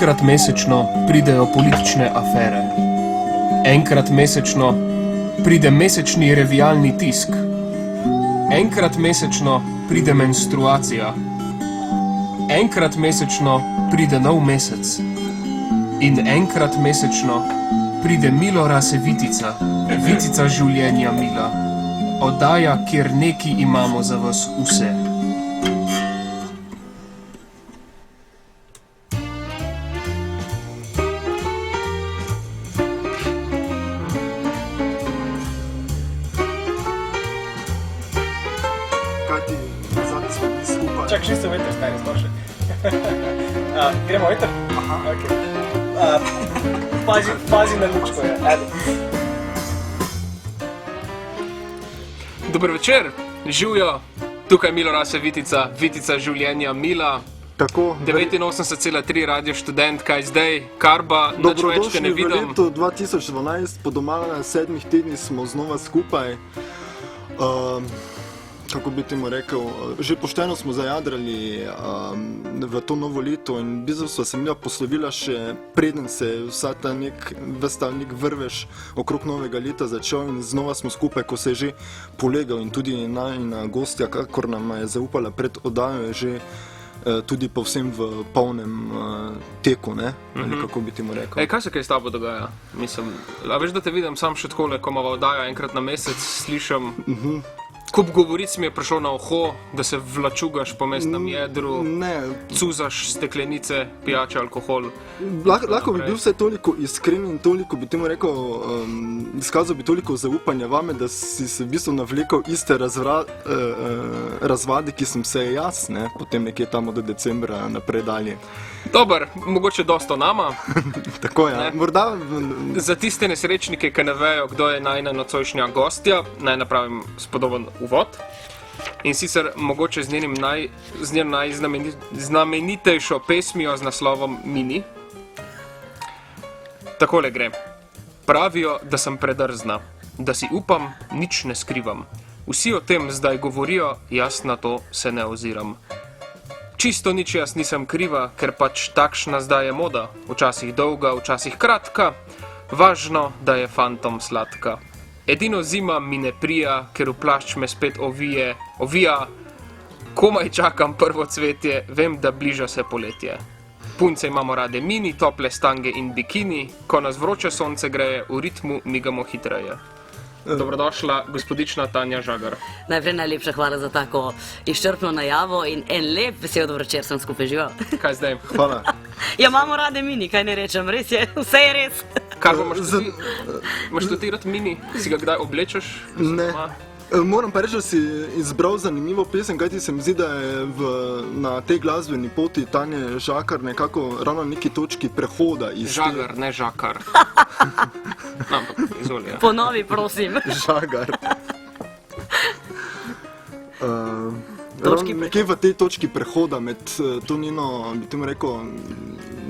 Enkrat mesečno pridejo politične afere. Enkrat mesečno pride mesečni revijalni tisk. Enkrat mesečno pride menstruacija. Enkrat mesečno pride nov mesec. In enkrat mesečno pride Milo Rase Vitica, Vitica življenja Mila. Oddaja, kjer neki imamo za vas vse. Čak, čisto veter, stari, storše. Gremo veter? Aha. Okay. Pazi na lučko, ja. Ajde. Dober večer, živijo. Tukaj Milo Rase Vitica, Vitica življenja Mila. Tako. 89,3 Radio Študent, kaj zdaj? Karba, nič več te ne vidim. Dobrodošli v letu 2012, po domala 7 tednih smo znova skupaj. Kako bi temu rekel, že pošteno smo zajadrali v to novo leto in v bistvu sva se Mila poslovila še preden se ves ta nek vrvež okrog novega leta začel in znova smo skupaj, ko se je že polegal in tudi najina gostja, kakor nam je zaupala pred oddajo, je že tudi povsem v polnem teku, ne? Ali kako bi temu rekel. Ej, kaj se kaj s tabo dogaja? Mislim, a veš, da te vidim sam še takole, ko imava oddajo enkrat na mesec, slišam... Kup govoric mi je prišlo na uho, da se vlačugaš po mestnem jedru, cuzaš steklenice, pijače, alkohol. Lahko bi bil vse toliko iskren in toliko bi temu rekel, izkazal bi toliko zaupanja vame, da si se v bistvu navlekel iste razvade, ki sem se jaz, ne, potem nekje tam od decembra naprej dalje. Dobar, mogoče dosto nama. Tako je, morda... Za tiste nesrečnike, ki ne vejo, kdo je najna nocojšnja gostja, naj napravim spodoben uvod. In sicer mogoče z njeno najznamenitejšo pesmijo z naslovom Mini. Takole gre. Pravijo, da sem predrzna, da si upam, nič ne skrivam. Vsi o tem zdaj govorijo, jaz na to se ne oziram. Čisto nič jaz nisem kriva, ker pač takšna zdaj je moda. Včasih dolga, včasih kratka. Važno, da je fantom sladka. Edino zima mi ne prija, ker v plašč me spet ovija. Komaj čakam prvo cvetje, vem, da bliža se poletje. Punce imamo rade mini, tople stange in bikini. Ko nas vroče sonce greje, v ritmu migamo hitreje. Dobrodošla, gospodična Tanja Žagar. Najprej najlepša hvala za tako izčrpno najavo in en lep vesel dober večer sem skupaj živel. Kaj zdaj? Hvala. Ja, imamo rade mini, kaj ne rečem, res je, vse je res. Kaj bo, imaš tudi rad mini? Si ga kdaj oblečeš? Ne. Moram pa reči, da si izbral zanimivo pesem, kajti se mi zdi, da je na tej glasbeni poti Tanje Žakar nekako ravno na neki točki prehoda iz... Žagar, ne Žakar. Ampak, izvoli, ja. Ponovi, prosim. Žagar. Nekje v tej točki prehoda med to njeno, bi temu rekel,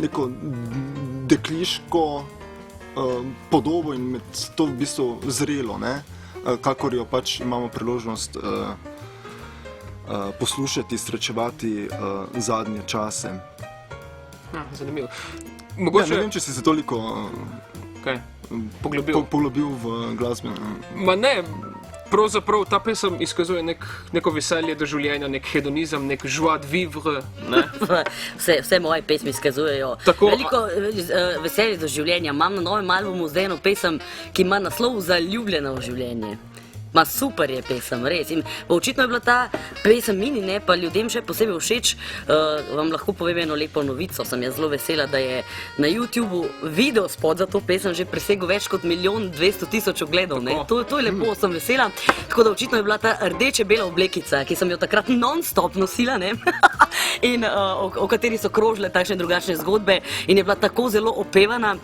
neko dekliško podobo in med to v bistvu zrelo, ne? Kakor jo pač imamo priložnost poslušati, srečevati zadnje čase. Zanimivo. Mogoče... Ja, ne vem, če si se toliko poglobil v glasbe. Ma ne, pravzaprav ta pesem izkazuje neko veselje do življenja, nek hedonizem, nek joie de vivre, ne? Vse moje pesmi izkazujejo veliko veselje do življenja. Imam na novem albumu zdaj eno pesem, ki ima naslov Zaljubljena v življenje. Ma super je pesem, res. In očitno je bila ta pesem Mini, ne, pa ljudem še posebej všeč. Vam lahko povem eno lepo novico. Sem jaz zelo vesela, da je na YouTubeu video spot za to pesem že presegel več kot 1.200.000 ogledov, ne. To je lepo, sem vesela. Tako da očitno je bila ta rdeče-bela oblekica, ki sem jo takrat non-stop nosila, ne, in o kateri so krožile takšne drugačne zgodbe in je bila tako zelo opevana,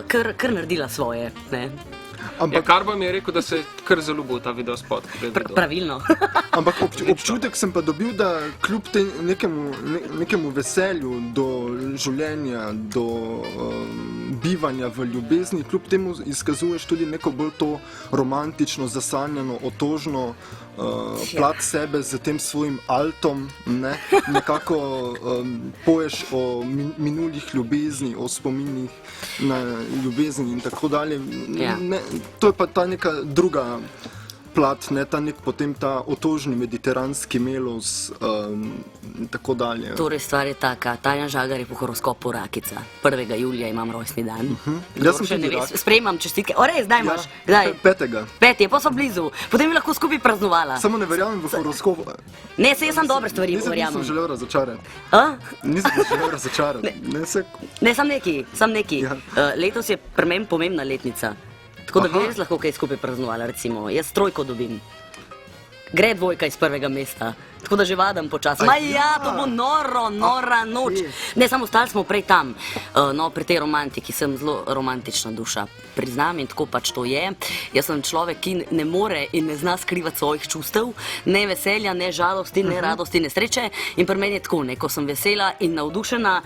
kar naredila svoje, ne. Ja, Karba mi je rekel, da se kar zaljubil ta videospot. Pravilno. Ampak občutek sem pa dobil, da kljub nekemu veselju do življenja, do bivanja v ljubezni, kljub temu izkazuješ tudi neko bolj to romantično, zasanjano, otožno plat sebe z tem svojim altom, ne? Nekako poješ o minulih ljubezni, o spominih na ljubezni in tako dalje. Ne, to je pa ta neka druga plat, ne, potem ta otožni mediteranski melos in tako dalje. Torej, stvar je taka, Tanja Žagar je po horoskopu rakica. 1. julija imam rojstni dan. Jaz sem tudi rak. Sprejemam čestitke. O, res, daj imaš. Kdaj? 5. 5. Pa so blizu. Potem bi lahko skupaj praznovala. Samo ne verjamem v horoskop. Ne, se jaz sem dobre stvari verjamem. Nisem želel razočarati. Nisem želel razočarati. Ne, sam neki. Ja. Letos je pri meni pomembna letnica. Tako da bi res lahko kaj skupaj praznovala, recimo. Jaz 3 dobim. Gre 2 iz 1. mesta. Tako da že vadam počasi. Ja, to bo nora noč. Ne, samo ostali smo prej tam. No, pri tej romantiki sem zelo romantična duša. Priznam in tako pač to je. Jaz sem človek, ki ne more in ne zna skrivati svojih čustev. Ne veselja, ne žalosti, ne radosti, ne sreče. In pri meni je tako, ne, ko sem vesela in navdušena,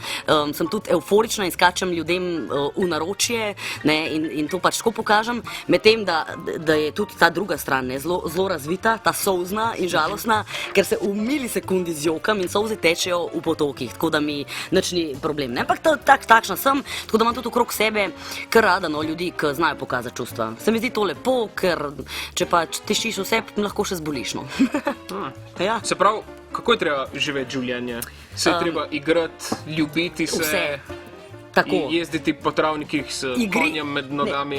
sem tudi euforična in skačem ljudem v naročje, ne, in to pač tako pokažem. Medtem, da je tudi ta druga stran zelo razvita, ta solzna in žalostna, ker se v milisekundi zjokam in solze tečejo v potokih, tako da mi nič ni problem. Ne? Ampak takšna sem, tako da imam tudi okrog sebe kar rada ljudi, ki znajo pokazati čustva. Se mi zdi to lepo, ker če pa tiščiš vse, lahko še zboliš. No. Ja. Se pravi, kako je treba živeti življenje? Se je treba igrati, ljubiti se, vse. Tako. Jezditi po travnikih s konjem med nogami.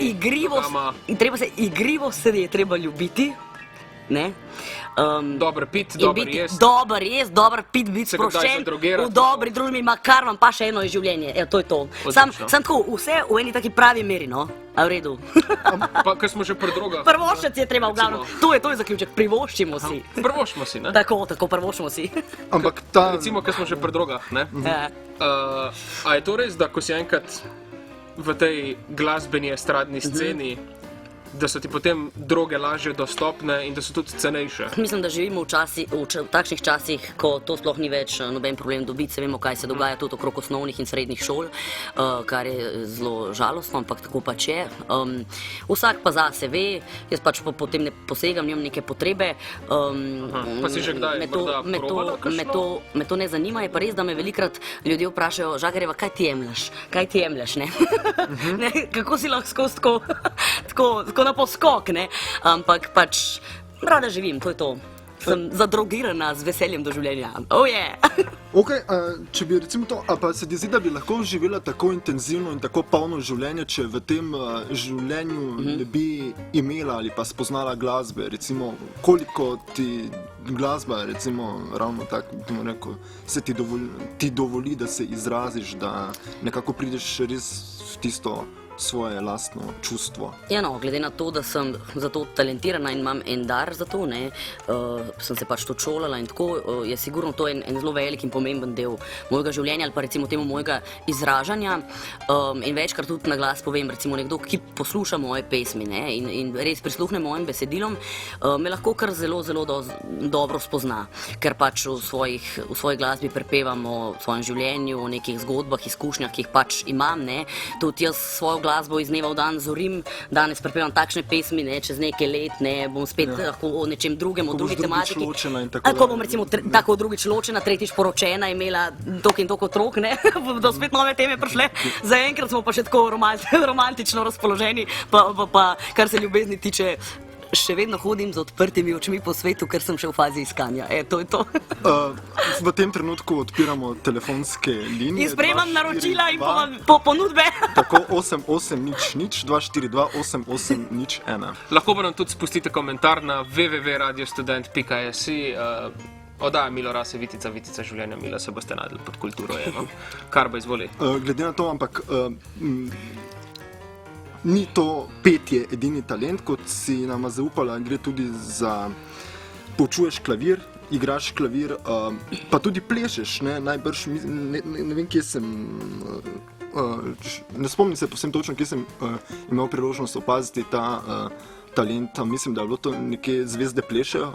Igrivo se je treba ljubiti. Ne? Dober pit, dober jest. Dober jest, dober pit, biti sproščen, v dobri družbi, makar vam pa še eno je življenje. To je to. Sam tako, vse v eni taki pravi meri, no? A v redu. Pa, ker smo že pri drogah. Prvoščiti je treba v glavnem. To je zaključek, privoščimo si. Prvoščimo si, ne? Tako, prvoščimo si. Ampak ta... Recimo, ker smo že pri drogah, ne? A je to res, da ko si enkrat v tej glasbeni estradni sceni, da so ti potem droge lažje dostopne in da so tudi cenejše? Mislim, da živimo v takšnih časih, ko to sploh ni več noben problem dobiti. Se vemo, kaj se dogaja tudi okrog osnovnih in srednjih šol, kar je zelo žalostno, ampak tako pač je. Vsak pa zase ve, jaz pač potem ne posegam, nimam neke potrebe. Pa si že kdaj morda probala kakšno? Me to ne zanima, je pa res, da me velikrat ljudje vprašajo, Žagarjeva, kaj ti jemlješ, ne? Kako si lahko skozi tako na poskok, ne? Ampak pač rada živim, to je to. Sem zadrogirana z veseljem do življenja. Oh yeah! Ok, če bi recimo to, a pa se ti zdi, da bi lahko živela tako intenzivno in tako polno življenje, če v tem življenju ne bi imela ali pa spoznala glasbe, recimo koliko ti glasba, recimo ravno tako, bi rekel, se ti dovoli, da se izraziš, da nekako prideš res v tisto svoje lastno čustvo. Ja, no, glede na to, da sem zato talentirana in imam en dar za to, ne, sem se pač to šolala in tako, je sigurno to en zelo velik in pomemben del mojega življenja ali pa recimo temu mojega izražanja. In večkrat tudi na glas povem, recimo nekdo, ki posluša moje pesmi, ne, in res prisluhne mojim besedilom, me lahko kar zelo dobro spozna, ker pač v svoji glasbi prepevam o svojem življenju, o nekih zgodbah, izkušnjah, ki jih pač imam, ne. Tudi jaz svojo glasbo iz dneva v dan zorim, danes prepevam takšne pesmi, ne, čez nekaj let, ne, bom spet lahko o nečem drugem, o drugi tematiki. Ko boš drugič ločena in tako. Ko bom recimo tako drugič ločena, tretjič poročena, imela toliko in toliko otrok, ne, bodo spet nove teme prišle. Zaenkrat smo pa še tako romantično razpoloženi, pa kar se ljubezni tiče, še vedno hodim z odprtimi očmi po svetu, ker sem še v fazi iskanja. To je to. V tem trenutku odpiramo telefonske linije. In sprejemam naročila in ponudbe. Tako 8800 242 8801. Lahko pa nam tudi spustite komentar na www.radiostudent.si. Odaja Milo Rase, Vitica življenja Mila, se boste najdeli pod kulturo. Kar bo izvoli. Glede na to, ampak ni to petje edini talent, kot si nama zaupala, gre tudi za poučuješ klavir, igraš klavir, pa tudi plešeš, ne, najbrž, ne vem, kje sem, ne spomnim se povsem točno, kje sem imel priložnost opaziti ta talent, mislim, da je bilo to nekje Zvezde plešejo.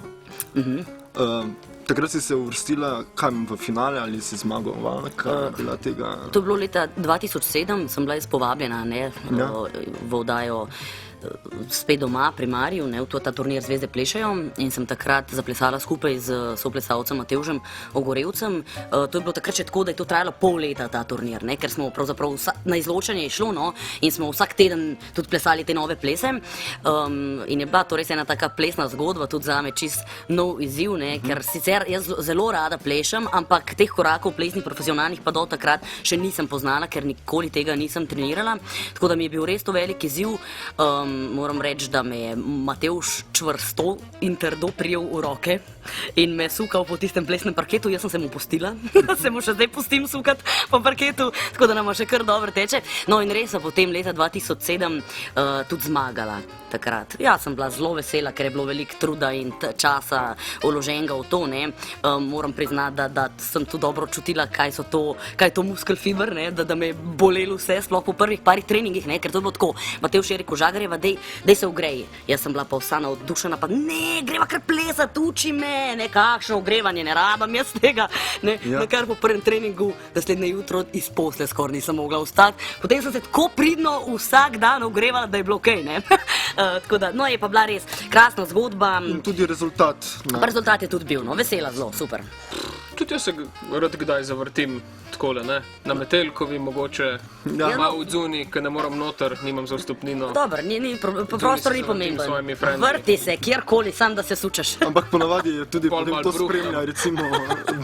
Takrat si se uvrstila kam v finale ali si zmagovala, kaj je bila tega? To je bilo leta 2007, sem bila povabljena v oddajo Spet doma pri Mariju, v ta turnir Zvezde plešajo in sem takrat zaplesala skupaj z soplesalcem Matevžem Ogorevcem. To je bilo takrat še tako, da je to trajalo pol leta ta turnir, ker smo pravzaprav na izločanje išlo in smo vsak teden tudi plesali te nove plese in je bila to res ena taka plesna zgodba, tudi zame čist nov izziv, ker sicer jaz zelo rada plešem, ampak teh korakov plesnih profesionalnih pa do takrat še nisem poznala, ker nikoli tega nisem trenirala, tako da mi je bil res to velik izziv. Moram reči, da me je Matevž čvrsto in trdo prijel v roke in me sukal po tistem plesnem parketu. Jaz sem se mu pustila, se mu še zdaj pustim sukati po parketu, tako da nam še kar dobro teče. No in res, potem leta 2007 tudi zmagala takrat. Ja, sem bila zelo vesela, ker je bilo veliko truda in časa vloženega v to. Moram priznati, da sem tu dobro čutila, kaj je to muskel fiber, da me je bolelo vse, sploh po prvih parih treningih, ker to je bilo tako. Matevž je rekel, Žagarjeva, dej se ogrej. Jaz sem bila pa vsa navdušena, pa ne, greva kar plesati, uči me, nekakšno ogrevanje, ne rabam jaz tega. Kar po prvem treningu, naslednje jutro iz posle skoraj nisem mogla vstati. Potem sem se tako pridno vsak dan ogrevala, da je bilo okej. Tako da, no, je pa bila res krasna zgodba. In tudi rezultat. Rezultat je tudi bil, vesela, zelo, super. Tudi jaz se rad kdaj zavrtim takole, na Metelkovi mogoče, malo v Dzuni, ker ne moram noter, nimam za vstopnino. Dobro, prostor ni pomemben. Vrti se, kjerkoli, sam da se sučeš. Ampak ponavadi je tudi potem to spremlja, recimo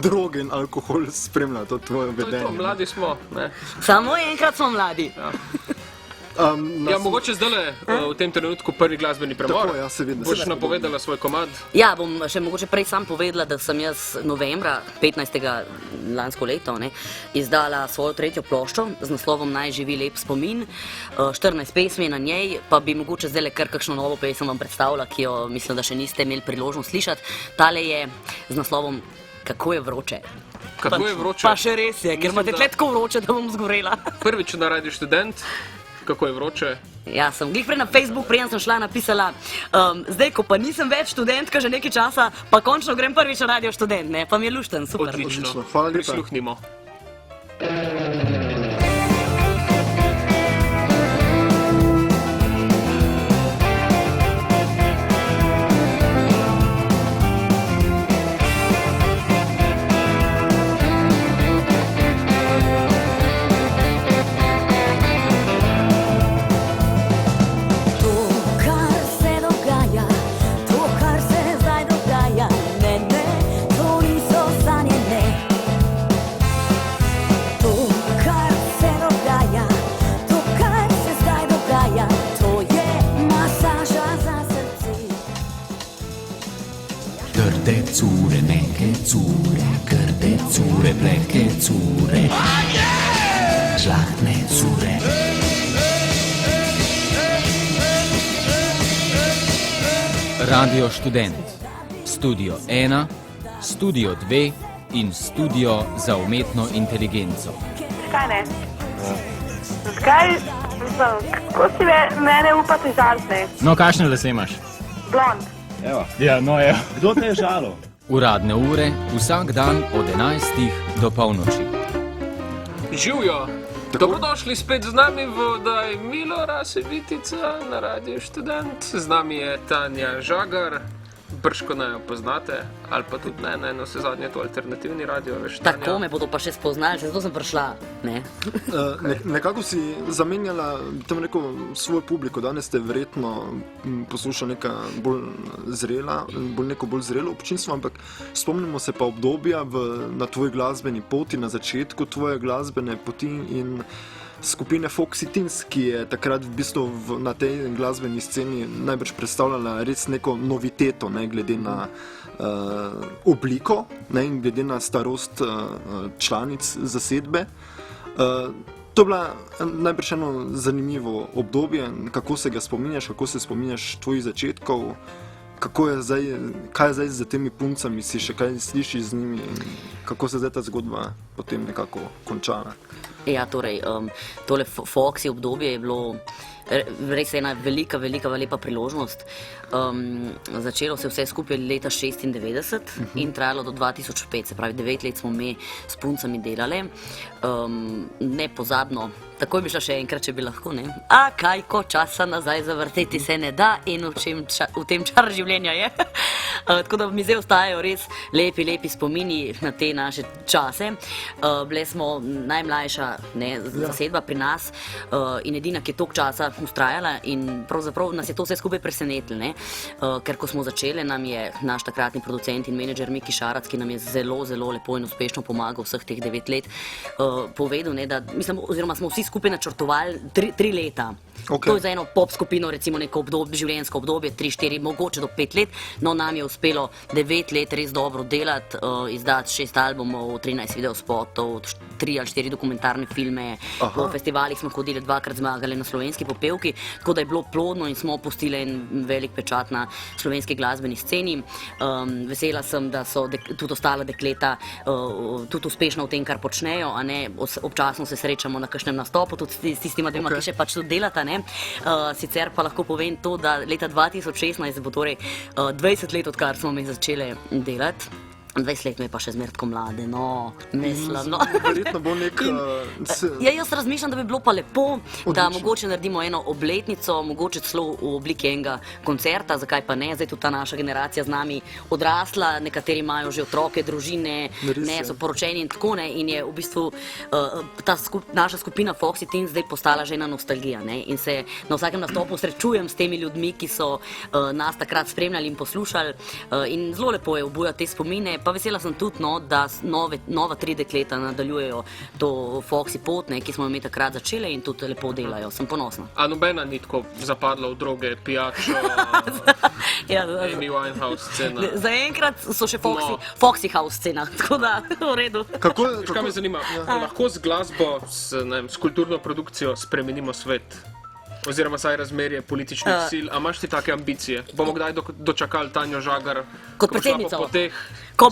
droge in alkohol spremlja to tvoje vedenje. To, mladi smo, ne. Samo enkrat smo mladi. Mogoče zdaj v tem trenutku prvi glasbeni premor. Tako, ja, seveda. Boš napovedala svoj komad? Ja, bom še mogoče prej sam povedala, da sem jaz novembra 15. lansko leto izdala svojo 3. ploščo z naslovom Naj živi lep spomin. 14 pesmi na njej, pa bi mogoče zdaj kar kakšno novo pesem vam predstavila, ki jo mislim, da še niste imeli priložnost slišati. Tale je z naslovom Kako je vroče. Kako je vroče? Pa še res je, ker imate tle tako vroče, da bom zgorela. Prvič na Radiu Študent. Kako je vroče? Ja, sem glih prej na Facebook, preden sem šla napisala, zdaj, ko pa nisem več študentka že nekaj časa, pa končno grem prvič na Radio Študent, pa mi je lušten, super. Odlično, hvala lepa. Prisluhnimo. Cure, mehke cure, grde cure, plehke cure, žlahtne cure. Radio Študent, Studio 1, Studio 2 in Studio za umetno inteligenco. Kaj ne? Zakaj? Kako si mene upate žaliti? No, kakšne lase imaš? Blond. Evo. Ja, no, evo. Kdo te je žalil? Uradne ure vsak dan od 11 do polnoči. Živijo! Dobrodošli spet z nami v oddaji Milo Rasevitica na Radiu Študent. Z nami je Tanja Žagar. Brško naj jo poznate, ali pa tudi ne, eno se zadnje to alternativni radio, veš, Tanja. Tako me bodo pa še spoznali, zato sem prišla, ne? Nekako si zamenjala, tam rekel, svoj publiko, danes ste verjetno poslušali neka bolj zrelo občinstvo, ampak spomnimo se pa obdobja na tvoji glasbeni poti, na začetku tvoje glasbene poti in skupine Foxy Teens, ki je takrat v bistvu na tej glasbeni sceni najbrž predstavljala res neko noviteto, glede na obliko in glede na starost članic zasedbe. To je bila najbrž eno zanimivo obdobje. Kako se ga spominjaš, kako se spominjaš tvojih začetkov, kaj je zdaj z temi puncami, si še kaj slišiš z njimi in kako se zdaj ta zgodba potem nekako končala? Ja, torej, tole Foxy obdobje je bilo res ena velika, lepa priložnost. Začelo se vse skupaj leta 1996 in trajalo do 2005, se pravi 9 let smo mi s puncami delali. Nepozabno, takoj bi šla še enkrat, če bi lahko, ne? A kaj, ko časa nazaj zavrteti se ne da in v tem čar življenja je. Tako da mi zdaj ostajajo res lepi spomini na te naše čase. Bile smo najmlajša zasedba pri nas in edina, ki je toliko časa ustrajala in pravzaprav nas je to vse skupaj presenetilo, ker ko smo začeli, nam je naš takratni producent in menedžer Miki Šarac, ki nam je zelo lepo in uspešno pomagal vseh teh 9 let, povedal, da oziroma smo vsi skupaj načrtovali 3 leta. To je za eno pop skupino recimo neko življenjsko obdobje, 3, 4, mogoče do 5 let, no nam je uspelo 9 let res dobro delati, izdati 6 albumov, 13 videospotov, 3 ali 4 dokumentarne filme, po festivalih smo hodili 2-krat zmagali na Slovenski popevki, tako da je bilo plodno in smo pustili en velik pečat na slovenski glasbeni sceni. Vesela sem, da so tudi ostala dekleta tudi uspešna v tem, kar počnejo, a ne, občasno se srečamo na kakšnem nastopu, tudi s tistima dvema, ki še pač tudi delata, ne. Sicer pa lahko povem to, da leta 2016 bo torej 20 let, odkar smo mi začeli delati. 20 let me je pa še zmeraj tako mlade, no, mislim, no. Verjetno bo nek... Jaz razmišljam, da bi bilo pa lepo, da mogoče naredimo eno obletnico, mogoče celo v obliki enega koncerta, zakaj pa ne, zdaj tudi ta naša generacija z nami odrasla, nekateri imajo že otroke, družine, so poročeni in tako, ne, in je v bistvu ta naša skupina Foxy Teens zdaj postala že ena nostalgija, ne, in se na vsakem nastopu srečujem s temi ljudmi, ki so nas takrat spremljali in poslušali, in zelo lepo je obujati te spomine. Pa vesela sem tudi, no, da nova 3 dekleta nadaljujejo to Foxy pot, ki smo jo mi takrat začeli in tudi lepo delajo. Sem ponosna. A nobena ni tako zapadla v droge, pijačo, Amy Winehouse scena? Zaenkrat so še Foxy House scena, tako da v redu. Kaj me zanima, lahko z glasbo, s kulturno produkcijo spremenimo svet? Oziroma saj razmerje političnih sil, a imaš ti take ambicije? Bomo kdaj dočakali Tanjo Žagar kot predsednico? Ko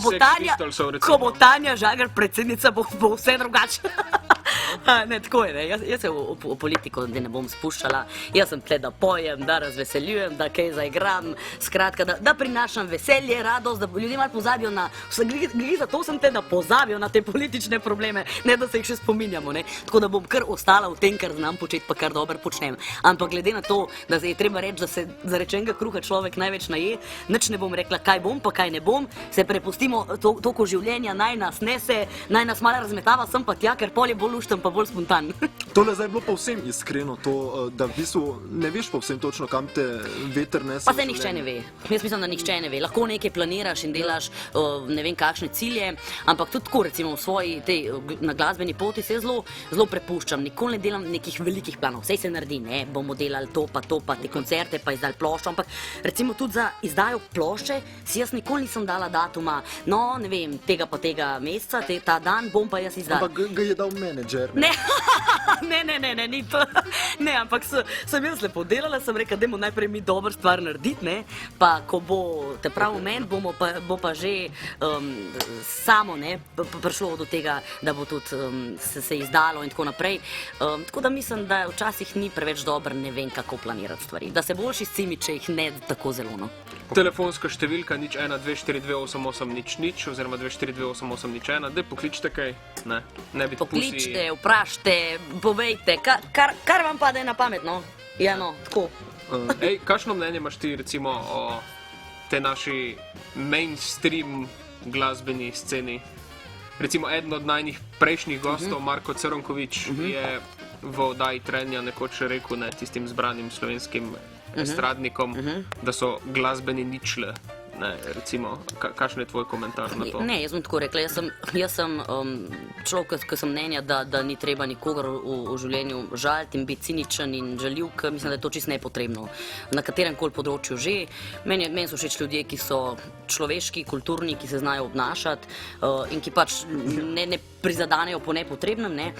bo Tanja Žagar predsednica, bo vse drugače. Ne, tako je, ne. Jaz se v politiko ne bom spuščala. Jaz sem tle, da pojem, da razveseljujem, da kaj zaigram, skratka, da prinašam veselje, radost, da ljudje malo pozabijo na... Glede za to sem tle, da pozabijo na te politične probleme, ne da se jih še spominjamo, ne. Tako da bom kar ostala v tem, kar znam početi, pa kar dobro počnem. Ampak glede na to, da se je treba reči, da se za rečenega kruha človek največ naje, nič ne bom rekla, kaj bom, pa kaj ne bom, se prepustimo toliko življenja, naj nas nese, naj nas malo razmetava sem pa tja, ker pol je bolj lušten pa bolj spontan. Tole zdaj je bilo povsem iskreno, to, da v bistvu ne veš povsem točno, kam te veter nese. Pa se nihče ne ve. Jaz mislim, da nihče ne ve. Lahko nekaj planiraš in delaš ne vem kakšne cilje, ampak tudi tako, recimo v svoji na glasbeni poti se zelo prepuščam. Nikoli ne delam nekih velikih planov. Vse se naredi, ne, bomo delali to, pa te koncerte, pa izdali ploščo, ampak recimo tudi za izdajo plošče si jaz nikoli nisem dala datuma, no, ne vem, tega pa tega meseca, ta dan bom pa jaz izdala. Ampak ga je dal menedžer. Ne, ni to. Ne, ampak sem jaz lepo delala, sem rekla, dajmo najprej mi dobro stvar narediti, ne, pa ko bo te prav moment, bo pa že samo, ne, prišlo do tega, da bo tudi se izdalo in tako naprej. Tako da mislim, da včasih ni preveč dobro, ne vem, kako planirati stvari. Da se boljši scimi, če jih ne tako zelo, no. Telefonska številka 0124208000 oziroma 242881, daj pokličite kaj, ne biti pusi. Pokličite, vprašajte, povejte, kar vam pade na pamet, no. Ja, no, tako. Ej, kakšno mnenje imaš ti recimo o te naši mainstream glasbeni sceni? Recimo eden od najnih prejšnjih gostov, Marko Crnković, je v oddaji Trenja nekoč rekel, ne, tistim zbranim slovenskim estradnikom, da so glasbeni ničle. Ne, recimo, kakšen je tvoj komentar na to? Ne, jaz bom tako rekla, jaz sem človek, ki sem mnenja, da ni treba nikogar v življenju žaliti in biti ciničen in žaljivk, mislim, da je to čisto nepotrebno. Na katerem koli področju že. Meni so všeč ljudje, ki so človeški, kulturni, ki se znajo obnašati in ki pač ne prizadanejo po nepotrebnem. Ne.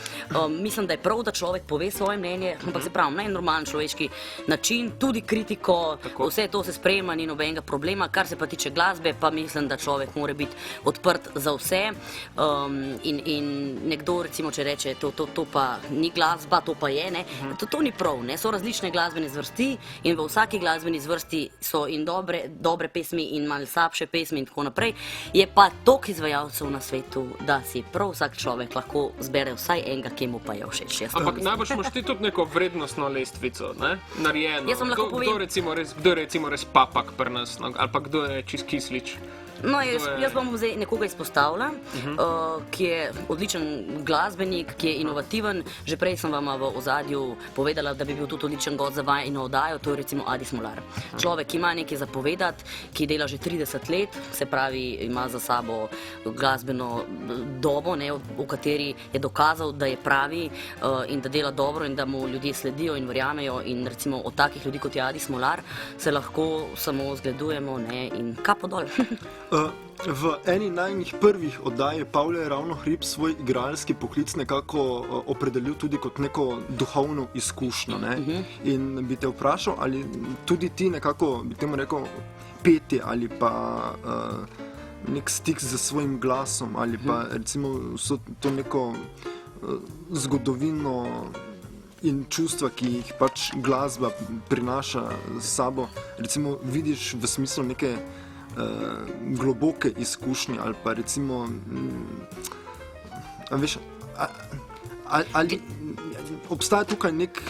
Mislim, da je prav, da človek pove svoje mnenje, ampak se pravi, na en normalen človeški način, tudi kritiko, vse to se sprejema, ni nobenega problema. Kar se pa tiče glasbe, pa mislim, da človek mora biti odprt za vse. In nekdo, recimo, če reče, to pa ni glasba, to pa je, ne. To ni prav, ne. So različne glasbene zvrsti in v vsaki glasbeni zvrsti so in dobre pesmi in malo slabše pesmi in tako naprej. Je pa toliko izvajalcev na svetu, da si prav vsak človek lahko zbere vsaj enega, ki mu pa je všeč. Ampak najbolj imaš ti tudi neko vrednostno lestvico, ne? Narejeno. Jaz vam lahko povem. Kdo je recimo res papak pri nas, no? Ali pa kdo je čist kislič? No, jaz bom zdaj nekoga izpostavila, ki je odličen glasbenik, ki je inovativen. Že prej sem vam v ozadju povedala, da bi bil tudi odličen gost za vajino oddajo, to je recimo Adi Smolar. Človek, ki ima nekaj za povedati, ki dela že 30 let, se pravi, ima za sabo glasbeno dobo, ne, v kateri je dokazal, da je pravi in da dela dobro in da mu ljudje sledijo in verjamejo. In recimo od takih ljudi, kot je Adi Smolar, se lahko samo zgledujemo, ne, in kapo dol. V eni najnih prvih oddaj je Pavle Ravno Hrib svoj igralski poklic nekako opredelil tudi kot neko duhovno izkušnjo. Ne? In bi te vprašal, ali tudi ti nekako, bi temu rekel, petje ali pa nek stik z svojim glasom ali pa recimo so to neko zgodovino in čustva, ki jih pač glasba prinaša s sabo, recimo vidiš v smislu neke globoke izkušnje ali pa recimo veš, ali obstaja tukaj nek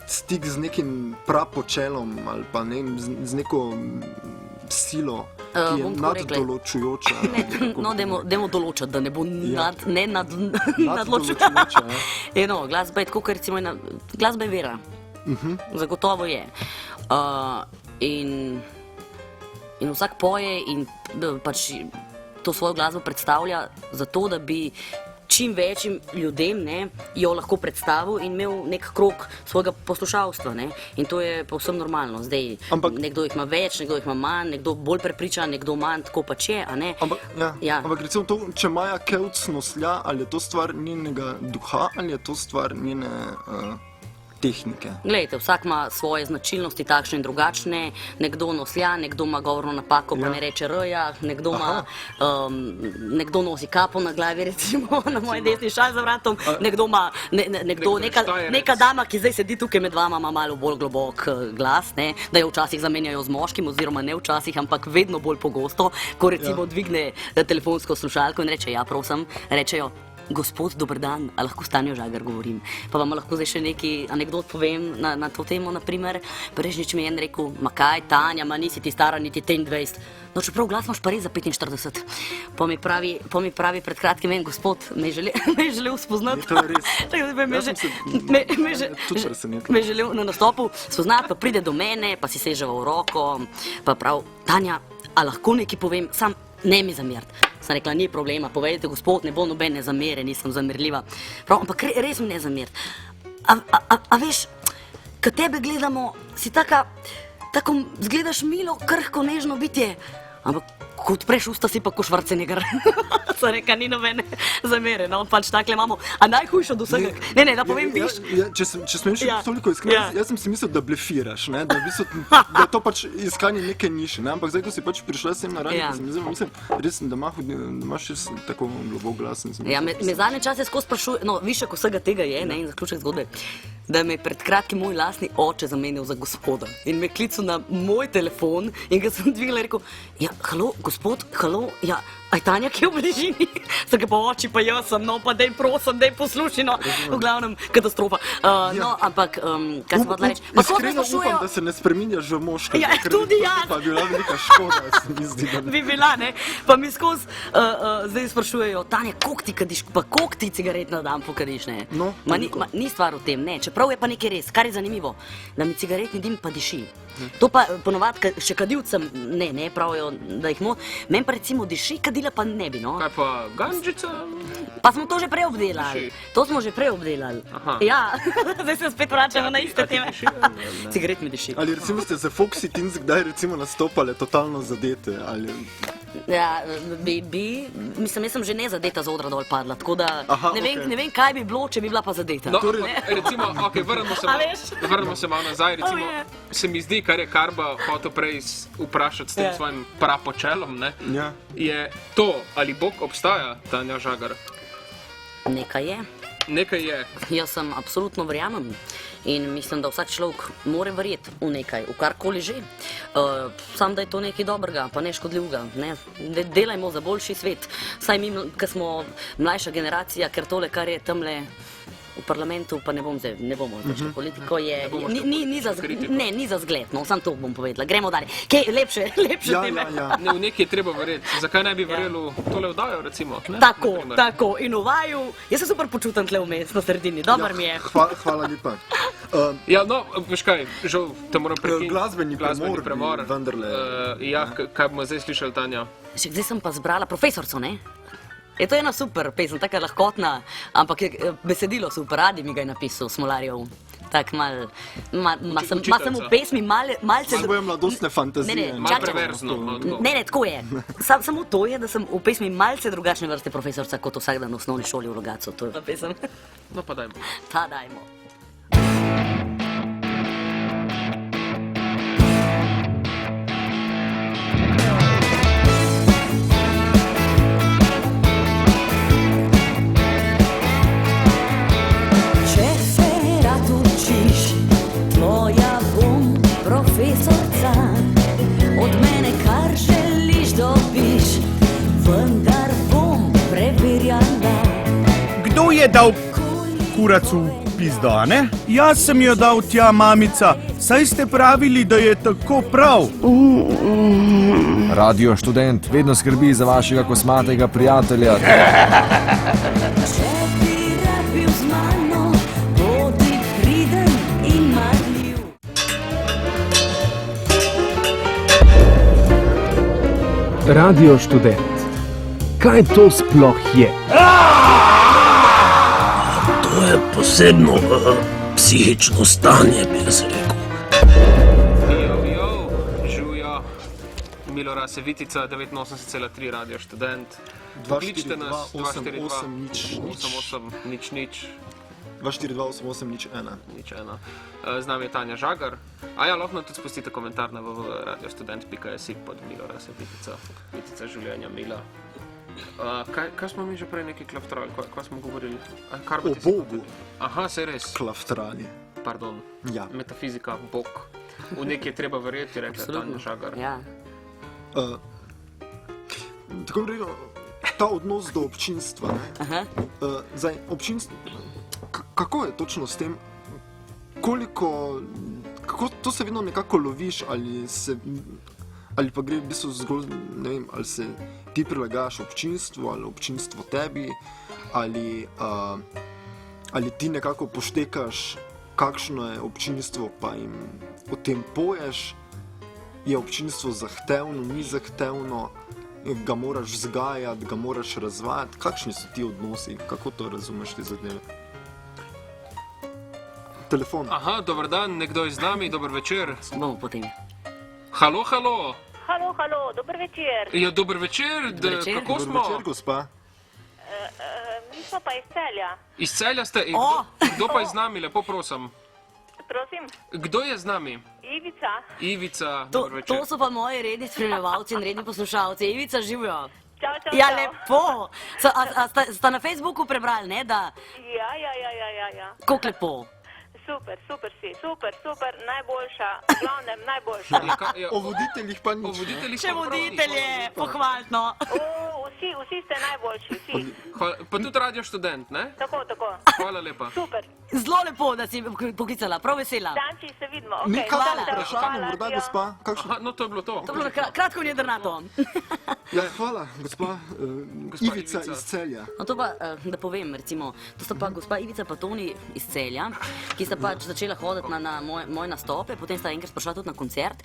stik z nekim prapočelom ali pa ne, z neko silo, ki je naddoločujoča. No, dajmo določati, da ne bo nadločujoča. Glasba je tako, ker recimo glasba je vera. Zagotovo je. In vsak poje in pač to svojo glasbo predstavlja zato, da bi čim večjim ljudem, ne, jo lahko predstavil in imel nek krog svojega poslušalstva. Ne. In to je povsem normalno. Zdaj, nekdo jih ima več, nekdo jih ima manj, nekdo bolj prepričan, nekdo manj, tako pač je, a ne? Ampak recimo to, če Maja Kevc noslja, ali je to stvar njenega duha, ali je to stvar njene tehnike? Glejte, vsak ima svoje značilnosti, takšne in drugačne. Nekdo noslja, nekdo ima govorno napako, pa ne reče r-ja, nekdo nosi kapo na glavi, recimo, na moji desni šal za vratom, neka dama, ki zdaj sedi tukaj med vama, ima malo bolj globok glas, ne, da jo včasih zamenjajo z moškim, oziroma ne včasih, ampak vedno bolj pogosto, ko recimo dvigne telefonsko slušalko in reče, ja, prosim, rečejo, gospod, dober dan, a lahko s Tanjo Žagar govorim. Pa vam lahko zdaj še nekaj anekdot povem na to temo, naprimer. Prejšnjič mi je en rekel, ma kaj, Tanja, ma nisi ti stara niti 23. No, čeprav glas imaš pa res za 45. Pa mi pravi pred kratkim en gospod, me je želel spoznati. To je res. Me je želel na nastopu spoznati, pa pride do mene, pa si seže v roko, pa prav, Tanja, a lahko nekaj povem, sam ne mi zameriti. Sem rekla, ni problema, povedajte, gospod, ne bo nobene zamere, nisem zamerljiva. Prav, ampak res mi ne zameriti. A veš, kad tebe gledamo, si tako zgledaš milo, krhko, nežno bitje, ampak ko odpreš usta, si pa ko Schwarzenegger. Sem rekla, ni nobene zamere, no, pač takle imamo. A najhujšo do vsega, ne, da povem biš. Če smem še toliko iskreno, jaz sem si mislil, da blefiraš, ne, da je to pač iskanje neke niše, ne, ampak zdaj, ko si pač prišla sem na radio, mislim, res, da imaš res tako globok glas. Ja, me zadnje čase skozi sprašuje, no, višek vsega tega je, ne, in zaključek zgodbe, da me je pred kratkim moj lastni oče zamenjal za gospoda in me klical na moj telefon in ga sem dvigla in rekel, ja, halo, gospod, halo, ja, aj Tanja, ki je v bližini? Sem ga pa oči, pa jaz sem, no, pa daj prosim, daj posluši, no, v glavnem katastrofa. No, ampak, kaj se pa tla reči? Iskreno upam, da se ne spreminjaš v moškega. Ja, tudi ja. Pa bi bila velika škoda, se mi zdi. Bi bila, ne? Pa mi skozi zdaj sprašujejo, Tanja, koliko ti kadiš, pa koliko ti cigaret na dan pokadiš, ne? No, ni stvar v tem, ne, čeprav je pa nekaj res, kar je zanimivo, da mi cigaretni dim pa diši. To pa ponovadi še kadilcem ne pravijo, da jih meni pa recimo diši, kadila pa ne bi, no. Kaj pa ganđica? Pa smo to že prej obdelali. To smo že prej obdelali. Ja, zdaj se spet vračamo na iste teme. Cigaret mi diši. Ali recimo ste za Foxy Teens kdaj recimo nastopale totalno zadete, ali... Ja, mislim, jaz sem že nezadeta z odra dol padla, tako da Aha, ne vem, kaj bi bilo, če bi bila pa zadeta. No, recimo, okay, vrnemo se malo nazaj. Recimo, se mi zdi, kar je Karba hotel prej vprašati s tem svojim prapočelom, ne, je to, ali Bog obstaja, Tanja Žagar? Nekaj je. Nekaj je. Jaz sem absolutno verjamem in mislim, da vsak človek mora verjeti v nekaj, v karkoli že. Sam, da je to nekaj dobrega, pa ne škodljivega. Ne? Delajmo za boljši svet. Saj mi, ki smo mlajša generacija, ker tole, kar je tamle v parlamentu, pa ne bomo zdaj politiko, je, ni za zgled, no, sam to bom povedala. Gremo dalje. Kaj, lepše teme. Ne, v nekaj je treba verjeti. Zakaj ne bi verjeli v tole vdajo, recimo? Ne? Tako. In v vaju, jaz se super počutam tle vmes na sredini, dober mi je. Hvala lepa. Ja, no, veš kaj, žal te moram prekiniti. Glasbeni premor. Vendarle. Ja, kaj bomo zdaj slišali, Tanja? Zdaj sem pa zbrala profesorco, ne? Je to ena super pesem, taka lahkotna, ampak je besedilo super, radi mi ga je napisal Smolarjev. Tak sem v pesmi malce... Svoje mladostne fantazije. Malo preverzno. Ne, tako je. Samo to je, da sem v pesmi malce drugačne vrste profesorca, kot vsak dan v osnovni šoli v Logatcu. To je ta pesem. No pa dajmo. Ta dajmo. Od mene kar želiš dobiš, vendar bom preverjala. Kdo je dal kuracu pizdo, a ne? Jaz sem jo dal tja, mamica, saj ste pravili, da je tako prav. Radio Študent vedno skrbi za vašega kosmatega prijatelja. Če bi rabil z mano, bodi priden in marljiv. Radio Študent. Kaj to sploh je? To je posebno psihično stanje, bi jaz rekel. Žujo, Milorad Sevitica, 89,3 Radio Študent. Pokličite nas 242-88-0-0. 242-88-01. Z nami je Tanja Žagar. A ja, lahko tudi spustite komentar na www.radiostudent.si pod Milorad Sevitica. Vitica življenja Mila. Kaj smo mi že prej nekaj klaftrali? Kaj smo govorili? O Bogu. Aha, se res. Klaftrali. Pardon. Ja. Metafizika, Bog. V nekaj je treba verjeti, rekla Tanja Žagar. Ja. Tako bi rekel, ta odnos do občinstva. Zdaj, občinstvo, kako je točno s tem, kako to se vedno nekako loviš, ali pa gre v bistvu zgolj, ne vem, ali se ti prilagajaš občinstvu, ali občinstvo tebi, ali ti nekako poštekaš, kakšno je občinstvo, pa jim o tem poješ, je občinstvo zahtevno, ni zahtevno, ga moraš vzgajati, ga moraš razvajati, kakšni so ti odnosi, kako to razumeš te zadeve? Telefon. Aha, dober dan, nekdo je z nami, dober večer. Bomo potem. Halo. Halo, dober večer. Ja, dober večer, kako smo? Dober večer, gospa. Mi smo pa iz Celja. Iz Celja ste? Kdo pa je z nami, lepo prosim? Prosim? Kdo je z nami? Ivica, dober večer. To so pa moji redni spremljevalci in redni poslušalci. Ivica, živijo. Čau. Ja, lepo. Sta na Facebooku prebrali, ne, da? Ja. Koliko lepo. Super si, super, najboljša, v glavnem najboljša. O voditeljih pa nič. Še voditelje, pohvalno. Vsi ste najboljši, vsi. Pa tudi Radio Študent, ne? Tako. Hvala lepa. Super. Zelo lepo, da si poklicala, prav vesela. Danči se vidimo. Nekaj vprašanje, morda gospa? Aha, no to je bilo to. To je bilo kratko in jedrnato. Ja, hvala, gospa Ivica iz Celja. No to pa, da povem, recimo, to sta pa gospa Ivica pa Toni iz Celja, ki sta pač začela hoditi na moje nastope, potem sta enkrat prišla tudi na koncert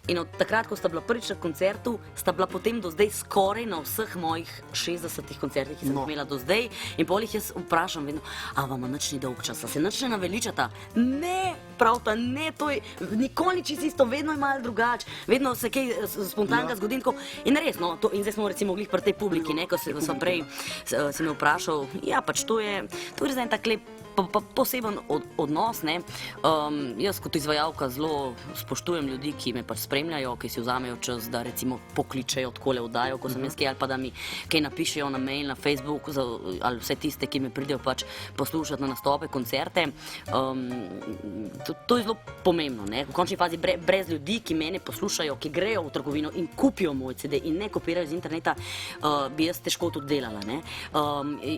in od takrat, ko sta bila prvič na koncertu, sta bila potem do zdaj skoraj na vseh mojih 60 koncertih, ki sem imela do zdaj in pol jih jaz vprašam vedno, a vama nič ni dolg časa, se nič ne naveličata? Ne, pravita, ne, to je nikoli ni čisto isto, vedno je malo drugače, vedno se kaj spontanega zgodi. In res, no, in zdaj smo recimo glih pri tej publiki, ne, ko sem prej si me vprašal, ja, pač to je zdaj en tak lep poseben odnos, ne. Jaz kot izvajalka zelo spoštujem ljudi, ki me pač spremljajo, ki si vzamejo čas, da recimo pokličejo odkole oddajo, ko sem jaz kaj, ali pa da mi kaj napišejo na mail, na Facebook, ali vse tiste, ki me pridejo pač poslušati na nastope, koncerte. To je zelo pomembno, ne. V končni fazi brez ljudi, ki mene poslušajo, ki grejo v trgovino in kupijo moj CD in ne kopirajo iz interneta, bi jaz težko tudi delala, ne.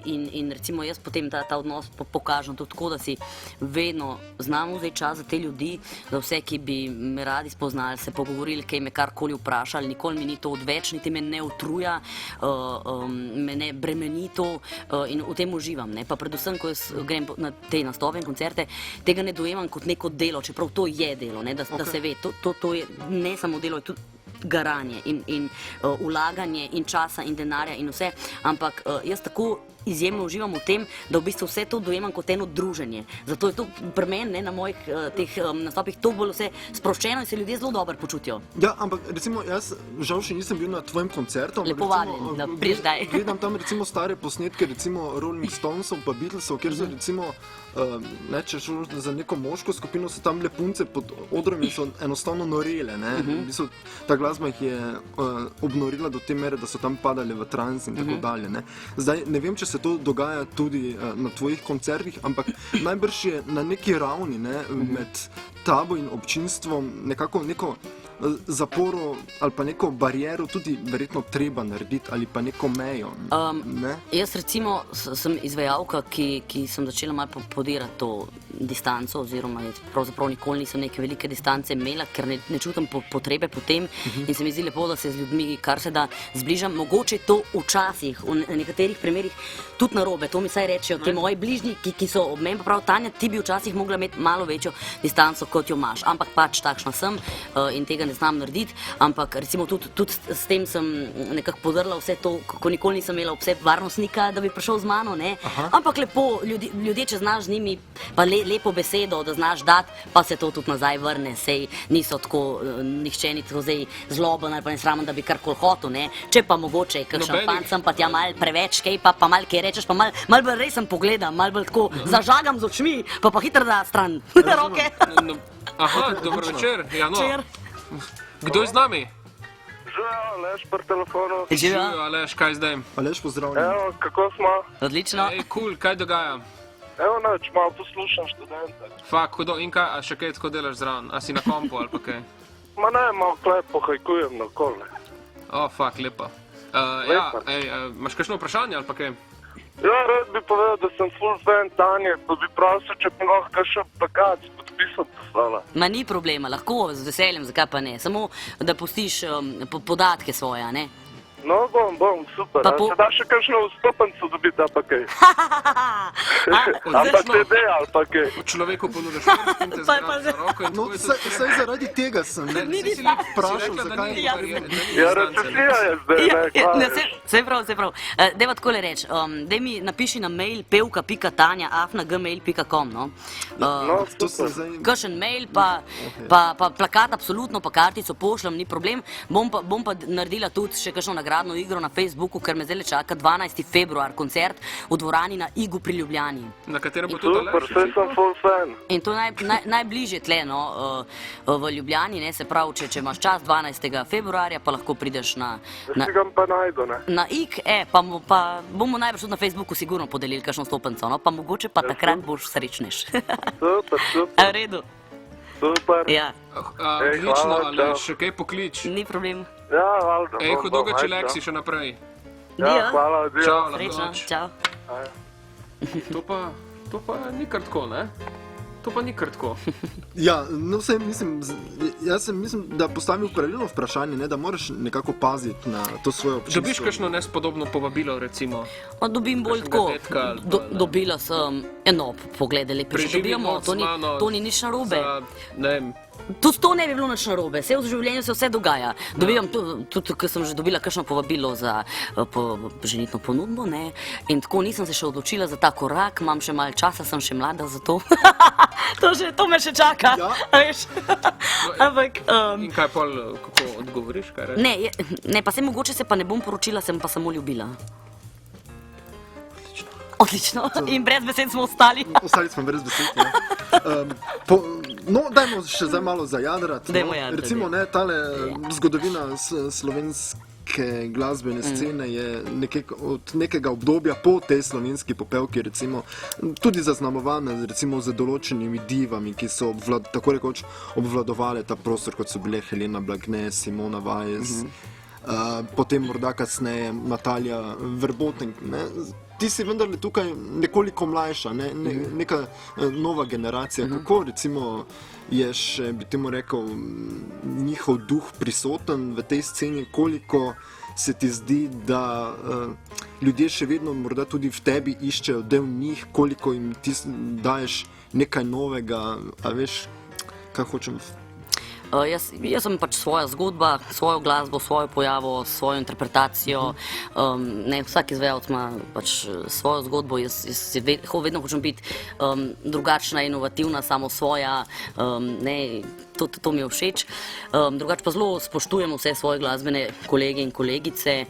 In recimo jaz potem ta odnos pokažem tudi tako, da si vedno znam vzeti čas za te ljudi, za vse, ki bi me radi spoznali, se pogovorili, kaj me karkoli vprašali, nikoli mi ni to odveč, niti me ne utruja, me ne bremeni to in v tem uživam, ne. Pa predvsem, ko jaz grem na te nastope in koncerte, tega ne dojemam kot neko delo, čeprav to je delo, ne, da se ve, to je ne samo delo, je tudi garanje in vlaganje in časa in denarja in vse, ampak jaz tako izjemno uživam v tem, da v bistvu vse to dojemam kot eno druženje. Zato je to pri meni, na mojih teh nastopih, to bolj vse sproščeno in se ljudje zelo dobro počutijo. Ja, ampak recimo jaz žal še nisem bil na tvojem koncertu. Lepo vabljen, da prideš zdaj. Gledam tam recimo stare posnetke, recimo Rolling Stonesov pa Beatlesov, kjer so recimo, če šlo za neko moško skupino, so tam lepunce pod odrom in so enostavno norele, ne. V bistvu ta glasba jih je obnorila do te mere, da so tam padali v trans in tako dalje, ne. Zdaj, ne vem, če se to dogaja tudi na tvojih koncertih, ampak najbrž je na neki ravni, ne, med tabo in občinstvom nekako neko zaporo ali pa neko bariero tudi verjetno treba narediti ali pa neko mejo, ne? Jaz recimo sem izvajalka, ki sem začela malo podirati to distanco, oziroma pravzaprav nikoli nisem neke velike distance imela, ker ne čutim potrebe po tem in se mi zdi lepo, da se z ljudmi kar se da zbližam. Mogoče to včasih, v nekaterih primerih tudi narobe, to mi saj rečejo ti moji bližnji, ki so ob meni, pa prav Tanja, ti bi včasih mogla imeti malo večjo distanco, kot jo imaš, ampak pač takšna sem in tega ne znam narediti, ampak recimo tudi s tem sem nekako podrla vse to, ko nikoli nisem imela vse varnostnika, da bi prišel z mano, ne, ampak lepo, ljudje, če znaš z njimi, pa lepo besedo, da znaš dati, pa se to tudi nazaj vrne, sej niso tako, nihče ni tako zdaj zloben ali pa nesramen, da bi karkoli hotel, ne, če pa mogoče, kakšen fant sem pa tja mal preveč, kaj pa mal kaj rečeš, pa mal bolj resen pogledam, mal bolj tako zažagam z očmi, pa hitro da stran roke. Aha, dobro večer, ja no. Kdo je z nami? Živijo, Aleš pri telefonu. Živijo, Aleš, kaj zdaj? Aleš, pozdravljeni. Evo, kako smo? Odlično. Ej, cool, kaj dogaja? Evo, neč, malo poslušam študente. Fak, hudo, in kaj, a še kaj tako delaš zraven? A si na kompu ali pa kaj? Ma ne, malo klep pohajkujem na okoli. O, fak, lepa. Ja, ej, imaš kakšno vprašanje ali pa kaj? Ja, rad bi povedal, da sem full fan Tanje, pa bi prosil, če bi lahko kakšen plakat s podpisom poslala. Ma ni problema, lahko, z veseljem, zakaj pa ne, samo da pustiš podatke svoje, a ne? No, bom, super. Se da še kakšno vstopenco dobiti, da pa kaj? Ali pa CD, ali pa kaj? Človeku ponudiš in te zgrab za roko in tako je to. Saj zaradi tega sem vprašal, zakaj je Ja, recesija je zdaj, ne, Sej prav. Dejva takole reči, dej mi napiši na mail pevka.tanja@gmail.com, no. Kakšen mail, pa plakat absolutno, pa kartico pošljem, ni problem. Bom pa naredila tudi še kakšno nagradno igro na Facebooku, ker me zdaj čaka 12. februar, koncert v dvorani na Igu pri Ljubljani. Na katerem bo tudi Aleš? Super, sem full fan. In to najbližje tle, no, v Ljubljani, ne, se pravi, če imaš čas 12. februarja, pa lahko prideš na pa najdu, ne? Na Ig, pa bomo najbrž tudi na Facebooku sigurno podelili kakšno stopenco, no, pa mogoče pa takrat boš srečneš. Super. V redu. Super. Ja. Odlično, Aleš, še kaj poklič. Ni problem. Ja, valjda. Ej, hudo ga čeleksi še naprej. Ja, hvala, adijo. Čau, Srečno, čau. To pa ni kar tako, ne? To pa ni kar tako. Ja, no vse jaz mislim, da postavim pravilno vprašanje, ne, da moraš nekako paziti na to svoje občinstvo. Dobiš kakšno nespodobno povabilo, recimo? Dobim bolj tako, dobila sem, poglede, lepe, če dobijamo, to ni nič narobe. Ne vem, Tudi to ne bi bilo nič narobe, vse v življenju se vse dogaja. Dobivam tudi, ker sem že dobila kakšno povabilo za ženitno ponudbo, ne, in tako nisem se še odločila za ta korak, imam še malo časa, sem še mlada za to. To me še čaka, veš. Ampak... In kaj pol, kako odgovoriš, kaj reči? Ne, pa se mogoče se pa ne bom poročila, sem pa samo ljubila. Odlično. In brez besed smo ostali. Ostali smo brez besed, ja. No, dajmo še zdaj malo zajadrati. Recimo, tale zgodovina slovenske glasbene scene je od nekega obdobja po tej slovenski popevki, recimo, tudi zaznamovana recimo z določenimi divami, ki so tako rekoč obvladovale ta prostor, kot so bile Helena Blagne, Simona Vajez, potem morda kasneje Natalija Verbotenk, ne. Ti si vendarle tukaj nekoliko mlajša, neka nova generacija. Kako recimo je še, bi temu rekel, njihov duh prisoten v tej sceni, koliko se ti zdi, da ljudje še vedno morda tudi v tebi iščejo del njih, koliko jim ti daješ nekaj novega, a veš, kaj hočem? Jaz sem pač svoja zgodba, svojo glasbo, svojo pojavo, svojo interpretacijo. Vsak izvajalec ima pač svojo zgodbo, jaz vedno hočem biti drugačna, inovativna, samo svoja, to mi je všeč. Drugače pa zelo spoštujem vse svoje glasbene kolege in kolegice,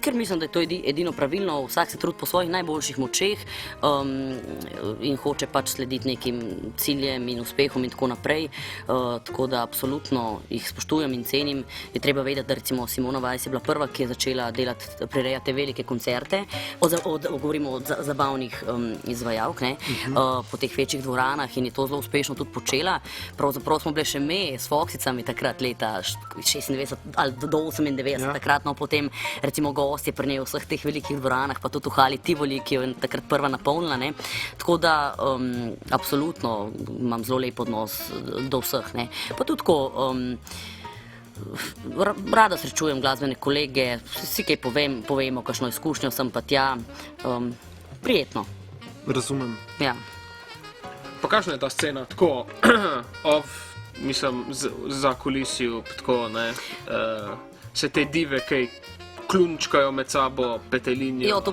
ker mislim, da je to edino pravilno, vsak se trudi po svojih najboljših močeh in hoče pač slediti nekim ciljem in uspehom in tako naprej, tako da absolutno jih spoštujem in cenim. Je treba vedeti, da recimo Simona Vajez je bila prva, ki je začela prirejati te velike koncerte, govorimo o zabavnih izvajalk, po teh večjih dvoranah in je to zelo uspešno tudi počela. Pravzaprav smo bile še me s Foxicami takrat leta 96 ali do 98, takrat, no potem recimo gost je pri njej v vseh teh velikih dvoranah, pa tudi v hali Tivoli, ki jo je takrat prva napolnila, ne. Tako da absolutno imam zelo lep odnos do vseh, ne. Pa tudi tako, rada srečujem glasbene kolege, vsi kaj povemo, kakšno izkušnjo sem pa tja, prijetno. Razumem. Ja. Pa kakšna je ta scena, tako, mislim, za kulisiju, tako, ne, se te dive, kaj klunčkajo med sabo, petelinjo. Jo, to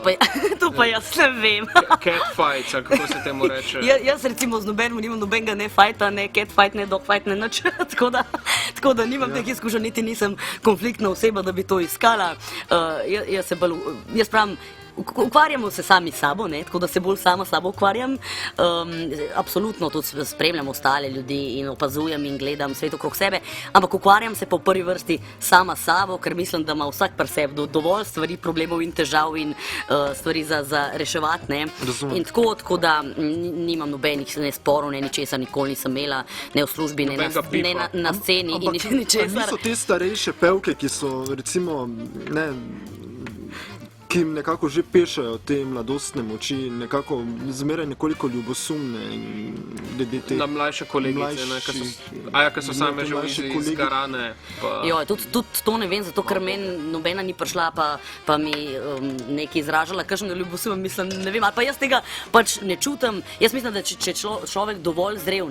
pa jaz ne vem. Catfights, ali kako se temu reče? Jaz recimo z nobenim nimam nobenega ne fajta, ne catfight, ne dogfight, ne nič, tako da nimam teh izkušenj, niti nisem konfliktna oseba, da bi to iskala. Jaz pravim, ukvarjamo se sami s sabo, tako da se bolj sama s sabo ukvarjam. Absolutno tudi spremljam ostale ljudi in opazujem in gledam svet okrog sebe, ampak ukvarjam se po prvi vrsti sama s sabo, ker mislim, da ima vsak pri sebi dovolj stvari, problemov in težav in stvari za reševati. In tako da nimam nobenih sporov, ne ničesar nikoli nisem imela, ne v službi, ne na sceni in ničesar. Niso te starejše pevke, ki so recimo, ki jim nekako že pešajo te mladostne moči, nekako zmeraj nekoliko ljubosumne glede te... Na mlajše kolegice, ki so same že izgarane. Tudi to ne vem, zato ker meni nobena ni prišla, pa mi nekaj izražala, kakšnega ljubosumem, mislim, ne vem, ali pa jaz tega pač ne čutim. Jaz mislim, da če človek dovolj zrel,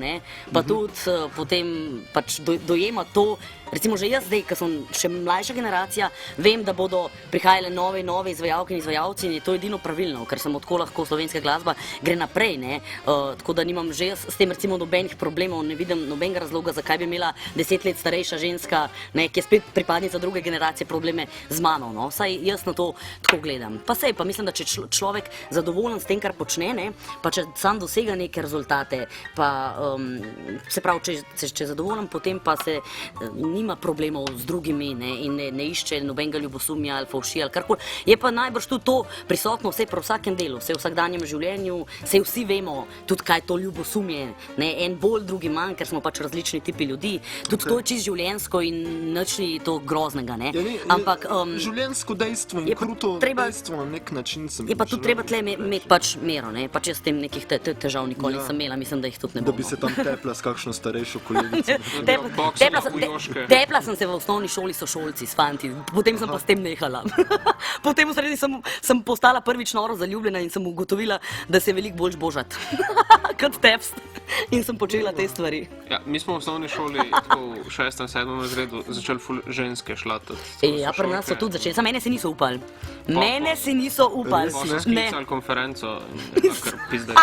pa tudi potem pač dojema to. Recimo že jaz zdaj, ko sem še mlajša generacija, vem, da bodo prihajale nove izvajalke in izvajalci in je to edino pravilno, ker sem tako lahko slovenska glasba gre naprej, tako da nimam že jaz s tem recimo nobenih problemov, ne vidim nobenega razloga, zakaj bi imela 10 let starejša ženska, ki je spet pripadnica druge generacije, probleme z mano, saj jaz na to tako gledam. Pa mislim, da če človek zadovoljen s tem, kar počne, pa če sam dosega neke rezultate, pa se pravi, če zadovoljen, potem pa se nima problemov z drugimi in ne išče nobenega ljubosumja ali fovšija ali karkoli. Je pa najbrž tudi to prisotno vse pri vsakem delu, vse v vsakdanjem življenju, vse vsi vemo tudi, kaj to ljubosumje. En bolj, drugi manj, ker smo pač različni tipi ljudi. Tudi to je čisto življenjsko in nič ni to groznega. Ampak življenjsko dejstvo in kruto dejstvo na nek način sem... Je pa tudi treba tle imeti pač mero, pač jaz s tem nekih težav nikoli nisem imela, mislim, da jih tudi ne bom. Da bi se tam tepla s kakšno starejšo kolegico. Tepla sem se v osnovni šoli sošolci s fanti, potem sem pa s tem nehala. Potem v sredi sem postala prvič noro zaljubljena in sem ugotovila, da se je veliko bolj božati kot tepst. in sem počela te stvari. Ja, mi smo v osnovni šoli tako v 6. in 7. razredu začeli ful ženske šlatati. Ja, pri nas so tudi začeli, samo mene se niso upali. Mene se niso upali. Pa so sklicali konferenco in kar pizdaj.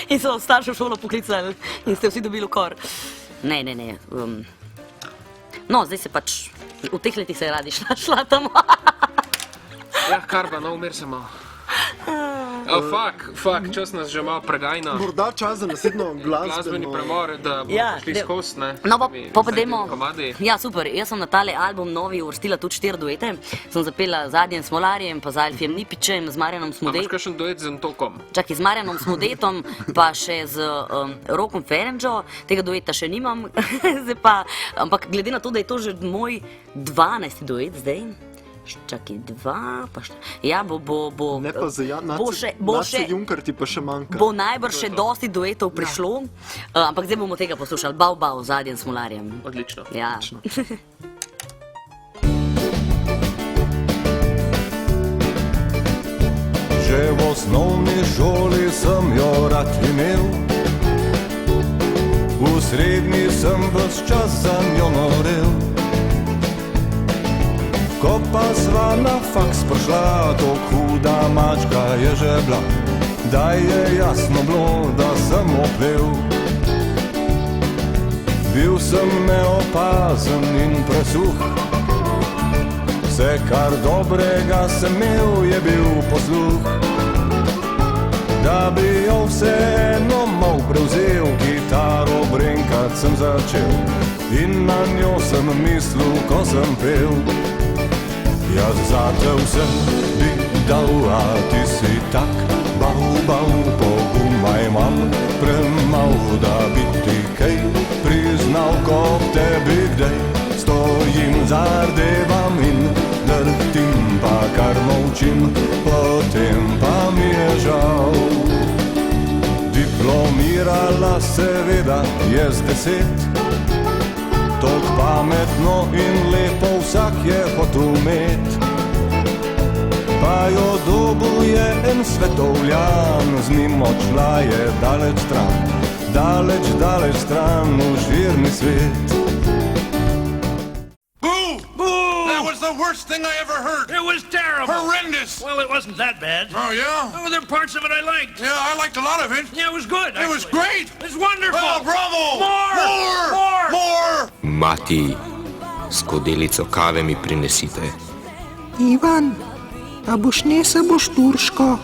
In so staršev šolo poklicali in ste vsi dobili ukor. Ne. No, zdaj se pač, v teh letih se radi šlatamo. Ja, karba, no, umir se malo. Oh, fuck, čas nas že malo pregajna. Morda čas za naslednjo glasbeni premor, da bomo šli skozi, ne? No, pa pojdemo. Ja, super, jaz sem na tale album novi uvrstila tudi 4 duete. Sem zapela z Adjem Smolarjem, pa z Alfijem Nipičem, z Marjanom Smodetom. A imaš kakšen duet z Antokom? Čakaj, z Marjanom Smodetom, pa še z Rokom Ferenčo. Tega dueta še nimam. Ampak glede na to, da je to že moj 12. duet zdaj, čakaj, 2, pa še... Ja, bo... Ne pa za Nace Junkerti pa še manjka. Bo najbrž še dosti duetov prišlo, ampak zdaj bomo tega poslušali. Bau z Adjem Smolarjem. Odlično. Ja. Že v osnovni šoli sem jo rad imel, v srednji sem ves čas za njo norel. Ko pa sva na faks prišla, to huda mačka je že bila, da je jasno bilo, da sem opel. Bil sem neopazen in presuh, vse kar dobrega sem imel je bil posluh. Da bi jo vseeno mal prevzel, kitaro brenkat sem začel in na njo sem mislil, ko sem pel. Jaz zate vse bi dal, a ti si tak bau, pogumaj imam premal, da bi ti kaj priznal, ko v tebi kdaj stojim, zardevam in drhtim, pa kar molčim, potem pa mi je žal. Diplomirala seveda je z 10, tok pametno in lepo vsak je hotel imet. Pa jo dobil je en svetovljan, z njim odšla je daleč stran v žirni svet. That was the worst thing I ever heard. It was terrible. Horrendous. Well, it wasn't that bad. Oh, yeah? Oh, there were parts of it I liked. Yeah, I liked a lot of it. Yeah, it was good, actually. It was great. It was wonderful. Oh, bravo. More. Mati, skodelico kave mi prinesite. Ivan, a boš nesel boš turško?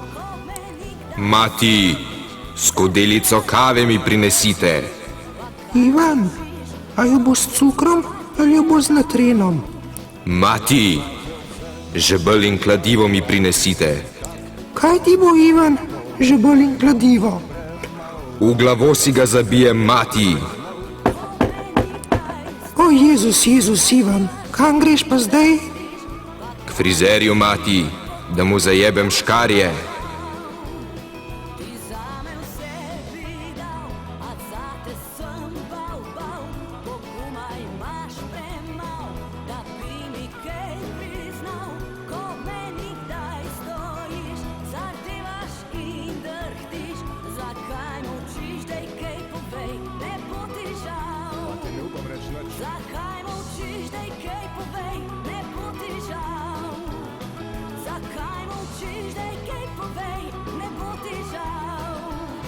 Mati, skodelico kave mi prinesite. Ivan, a jo boš s cukrom ali jo boš z natrenom? Mati, žebelj in kladivo mi prinesite. Kaj ti bo, Ivan, žebelj in kladivo? V glavo si ga zabije, mati. O, Jezus, Ivan, kam greš pa zdaj? K frizerju, mati, da mu zajebem škarje.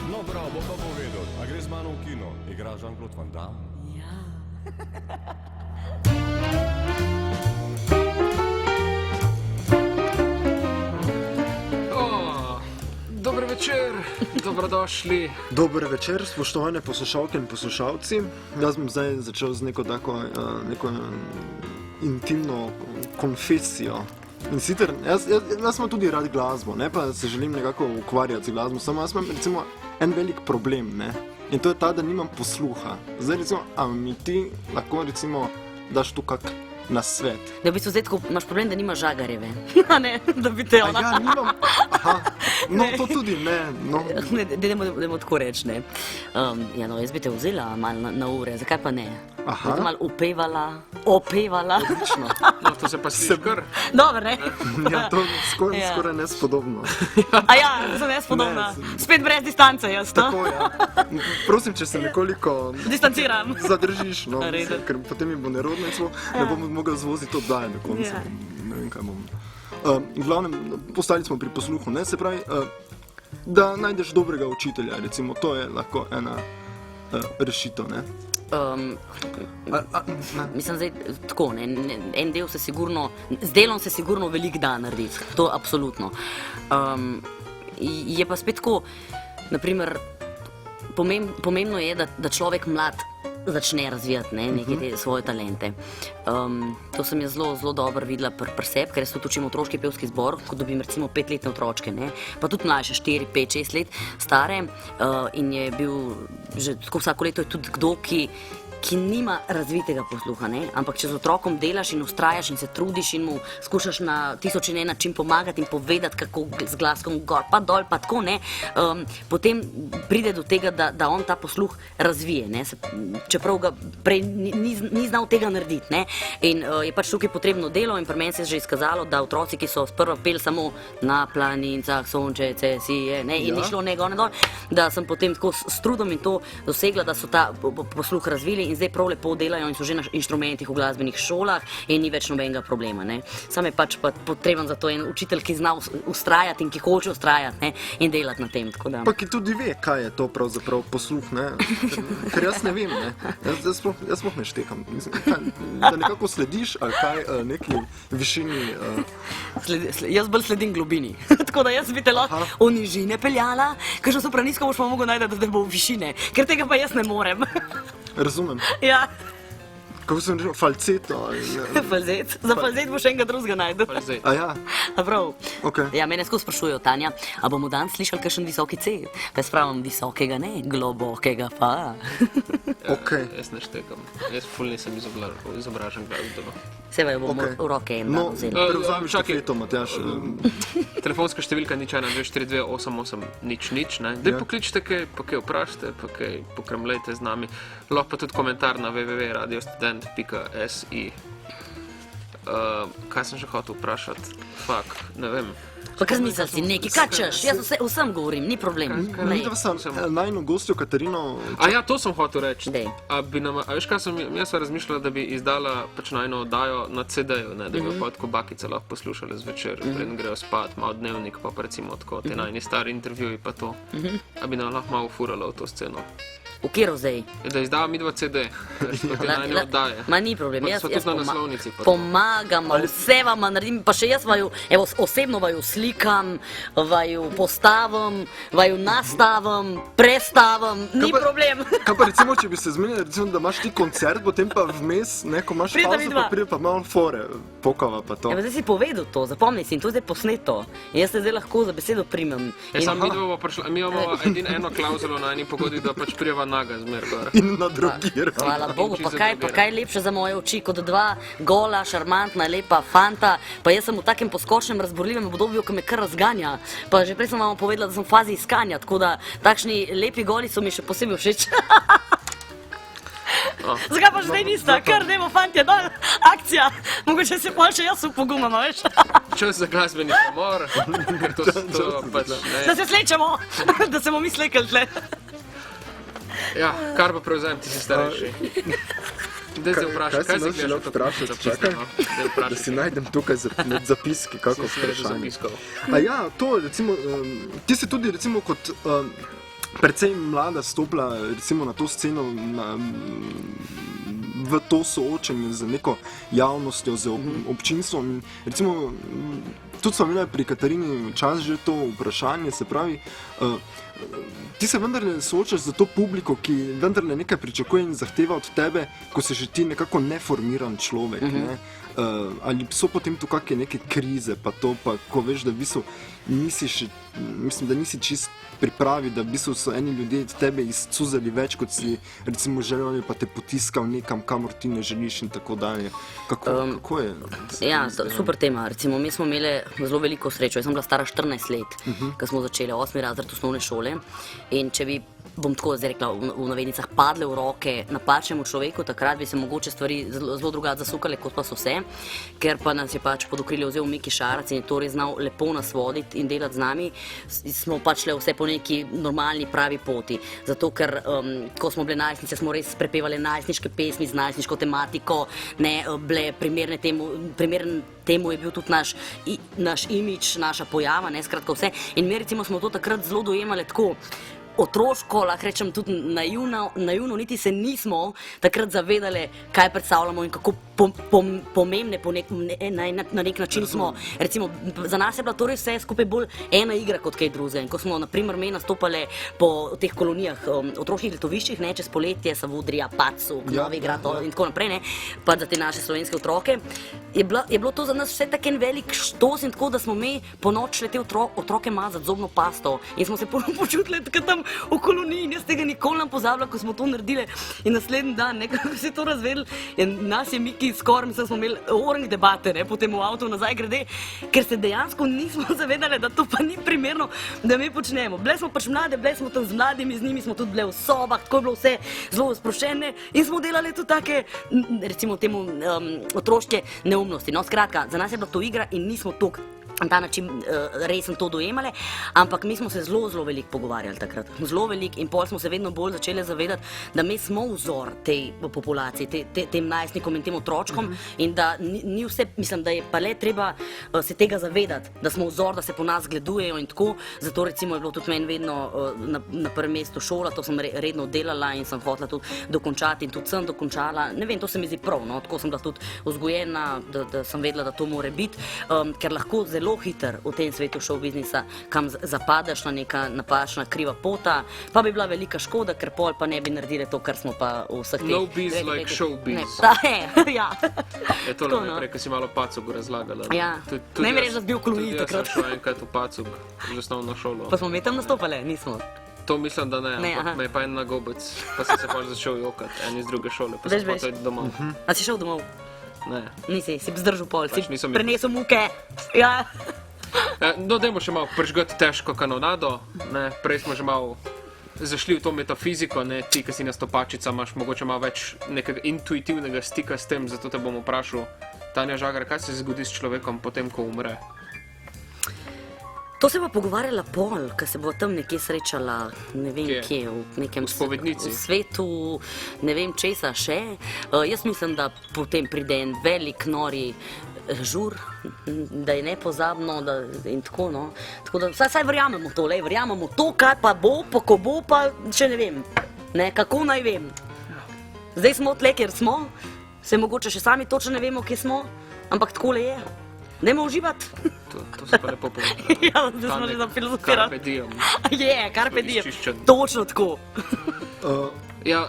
No, prav, bo pa povedal, a gre z mano v kino, igra Jean-Claude Van Damme? Ja. Dober večer, dobrodošli. Dober večer, spoštovane poslušalke in poslušalci. Jaz bom zdaj začel z neko intimno konfesijo. In sicer, jaz imam tudi rad glasbo, ne pa se želim nekako ukvarjati z glasbo, samo jaz imam recimo en velik problem, ne? In to je ta, da nimam posluha. Zdaj recimo, a mi ti lahko recimo daš tu kak na svet. Da v bistvu zdaj tako imaš problem, da nimaš žagarjeve. A ne, da bi te ona. Ja, nimam. Aha, no to tudi ne. No. Ne, dajmo tako reči, ne. Ja, no, jaz bi te vzela malo na ure, zakaj pa ne? Aha. Bi te malo opevala. Odlično. No, to se pa sliši kar. Dobro, ne? Ja, to skoraj nespodobno. A ja, sem nespodobna. Spet brez distance, jaz, no? Tako, ja. Prosim, če se nekoliko distanciram. Zadržiš, no, ker potem mi bo nerodno in celo ne bom mogel zvoziti oddaje na koncu. Ne vem, kaj bom. V glavnem, postali smo pri posluhu, ne? Se pravi, da najdeš dobrega učitelja, recimo, to je lahko ena rešitev, ne? Mislim, zdaj tako, ne, en del se sigurno, z delom se sigurno veliko da narediti, to absolutno. Je pa spet tako, naprimer, pomembno je, da človek mlad začne razvijati neke te svoje talente. To sem jaz zelo dobro videla pri sebi, ker jaz tudi učim otroški pevski zbor, ko dobim recimo 5-letne otročke, ne? Pa tudi mlajše, 4, 5, 6 let stare, in je bil že tako vsako leto je tudi kdo, ki nima razvitega posluha, ne? Ampak če z otrokom delaš in ustrajaš in se trudiš in mu skušaš na 1001 način pomagati in povedati, kako z glaskom gor pa dol pa tako, ne, potem pride do tega, da on ta posluh razvije, ne? Čeprav ga prej ni znal tega narediti, ne? In je pač tukaj potrebno delo in pri meni se je že izkazalo, da otroci, ki so sprva peli samo na planincah, sončece, sije, ne, in ni šlo ne gor ne dol, da sem potem tako s trudom in to dosegla, da so ta posluh razvili in zdaj prav lepo delajo in so že na inštrumentih v glasbenih šolah in ni več nobenega problema, ne. Sam je pač potreben za to en učitelj, ki zna ustrajati in ki hoče ustrajati, ne, in delati na tem, tako da. Pa ki tudi ve, kaj je to pravzaprav posluh, ne, ker jaz ne vem, ne, jaz sploh ne štekam, da nekako slediš ali kaj neki višini. Jaz bolj sledim globini, tako da jaz bi te lahko v nižine peljala, kakšno sopranisko boš pa mogel najti, da te bo v višine, ker tega pa jaz ne morem. Razumem. Ja. Kako sem rekel, falceto? Falzet. Za falzet boš enega drugega najdel. A ja? A prav. Ok. Ja, mene skozi sprašujejo, Tanja, a bomo danes slišali kakšen visoki C? Pa jaz pravim, visokega ne, globokega pa. Ok. Jaz ne štekam. Jaz ful nisem izobražen glasbeno. Seveda bomo v roke en dan vzeli. Prevzami štafeto, Matjaž. Telefonska številka nič 1 2 4 2 8 8 nič, ne. Daj pokličite kaj, pa kaj vprašajte, pa kaj pokremljajte z nami. Lahko pa tudi komentar na www.radiostudent.si. Kaj sem že hotel vprašati? Fak, ne vem. Pa kaj misliš si nekaj, kaj češ? Jaz vsem govorim, ni problem. Videla sem najino gostjo Katarino. A ja, to sem hotel reči. A veš kaj jaz sem razmišljala, da bi izdala pač najino oddajo na CD-ju, ne, da bi pa tako bakice lahko poslušale zvečer, preden grejo spat, malo dnevnik, pa recimo tako te najini stari intervjuji pa to. A bi nam lahko malo furala v to sceno. V kjero zdaj? Da izdava mi 2 CD, da te najne oddaje. Ma ni problem, jaz pomagam, pomagam, vse vam naredim, pa še jaz vaju, evo, osebno vaju slikam, vaju postavim, vaju nastavim, prestavim, ni problem. Kaj pa recimo, če bi se zmenili, recimo, da imaš ti koncert, potem pa vmes, ne, ko imaš pauzo, pa pride pa malo fore, pokava pa to. Evo, zdaj si povedal to, zapomni si in to zdaj posneto. Jaz se zdaj lahko za besedo primem. Mi imamo eno klauzulo na eni pogodi, da pač prijeva naga zmer gor. In na drugir. Hvala Bogu, pa kaj lepše za moje oči, kot dva gola, šarmantna, lepa fanta, pa jaz sem v takem poskočnem, razborljivem obdobju, ko me kar razganja. Pa že prej sem vam povedala, da sem v fazi iskanja, tako da takšni lepi goli so mi še posebej všeč. Zakaj pa že zdaj nista? Kar dajmo fantje dol, akcija. Mogoče se pol še jaz upogumamo, veš? Čas za glasbeni pomor, ker to pač ne. Da se slečemo, da se bomo mi slekali tle. Ja, kar pa prevzem, ti si starejši. Daj se vprašaj, kaj si želel vprašati? Čakaj, da si najdem tukaj med zapiski, kako vprašanje. A ja, to recimo, ti si tudi recimo kot precej mlada stopila recimo na to sceno, v to soočenje z neko javnostjo, z občinstvom. Recimo, tudi smo imeli pri Katarini čas že to vprašanje, se pravi, ti se vendarle soočaš za to publiko, ki vendarle nekaj pričakuje in zahteva od tebe, ko si že ti nekako neformiran človek, ne? Ali so potem tu kakšne neke krize, pa to, pa ko veš, da v bistvu nisi še, mislim, da nisi čist pripravi, da v bistvu so eni ljudje od tebe izcuzali več, kot si recimo želeli, pa te potiskal nekam, kamor ti ne želiš in tako dalje. Kako je? Ja, super tema. Recimo, mi smo imeli zelo veliko srečo. Jaz sem bila stara 14 let, ko smo začeli 8. razred osnovne šole in če bi, bom tako zdaj rekla, v navednicah, padle v roke napačnemu človeku, takrat bi se mogoče stvari zelo drugače zasukale, kot pa so vse, ker pa nas je pač pod okrilje vzel Miki Šarac in je torej znal lepo nas voditi in delati z nami, smo pač le vse po neki normalni, pravi poti. Zato, ker ko smo bile najstnice, smo res prepevali najstniške pesmi z najstniško tematiko, ne, bile primerne temu je bil tudi naš imidž, naša pojava, ne, skratka vse. In mi recimo smo to takrat zelo dojemali tako, otroško, lahko rečem tudi naivno, niti se nismo takrat zavedali, kaj predstavljamo in kako pomembne na nek način smo. Recimo, za nas je bila torej vse skupaj bolj ena igra kot kaj drugega. In ko smo, na primer, mi nastopali po teh kolonijah, otroških letoviščih, ne, čez poletje, Savudrija, Pacuk, Novi Grad in tako naprej, ne, pa za te naše slovenske otroke, je bilo to za nas vse tak en velik štos in tako, da smo mi po noč šli te otroke mazati zobno pasto in smo se počutili tako tam v koloniji in jaz tega nikoli ne pozabila, ko smo to naredili in naslednji dan, nekako si to razvedeli, nas je Miki skoraj, mislim, smo imeli orang debate, ne, potem v avtu nazaj grede, ker se dejansko nismo zavedali, da to pa ni primerno, da mi počnemo. Bile smo pač mlade, bile smo tam z mladimi, z njimi smo tudi bile v sobah, tako je bilo vse zelo sproščene in smo delali tudi take, recimo temu, otroške neumnosti. No, skratka, za nas je bila to igra in nismo toliko na ta način resno to dojemali, ampak mi smo se zelo veliko pogovarjali takrat. Zelo veliko in pol smo se vedno bolj začeli zavedati, da mi smo vzor tej populaciji, tem najstnikom in tem otročkom in da ni vse, mislim, da je pa le treba se tega zavedati, da smo vzor, da se po nas gledujejo in tako. Zato recimo je bilo tudi meni vedno na prvem mestu šola, to sem redno delala in sem hotela tudi dokončati in tudi sem dokončala. Ne vem, to se mi zdi prav, no, tako sem bila tudi vzgojena, da sem vedela, da to more biti, ker lahko zelo hiter v tem svetu showbiznisa, kam zapadeš na neka napačna, kriva pota, pa bi bila velika škoda, ker pol pa ne bi naredili to, kar smo pa v vseh teh... No biz like showbiz. Ja. Je to naprej, ko si malo Pacuk razlagala. Ja, ne mi reči, da si bil v koloniji takrat. Tudi jaz sem šel enkrat v Pacuk, v osnovno šolo. Pa smo mi tam nastopali, nismo. To mislim, da ne, ampak me je pa en na gobec, pa sem se pa začel jokati, en iz druge šole, pa sem pa to domov. A si šel domov? Ne. Nisi, si zdržal pol, si pač prenesel muke. Ja. No, dajmo še malo prižgati težko kanonado, ne, prej smo že malo zašli v to metafiziko, ne, ti, ki si na stopačica, imaš mogoče malo več nekega intuitivnega stika s tem, zato te bom vprašal, Tanja Žagar, kaj se zgodi s človekom potem, ko umre? To se bo pogovarjala pol, ko se bo tam nekje srečala, ne vem kje, v nekem svetu, ne vem česa še. Jaz mislim, da potem pride en velik nori žur, da je nepozabno in tako, no. Tako da vsaj verjamemo to, verjamemo to, kaj pa bo, pa ko bo, pa še ne vem, ne, kako naj vem. Zdaj smo tle, kjer smo, se mogoče še sami točno ne vemo, kje smo, ampak takole je. Dajmo uživati. To se pa lepo povedala. Ja, zdaj smo že zafilozofirali. Carpe diem. Carpe diem. Točno tako. Ja,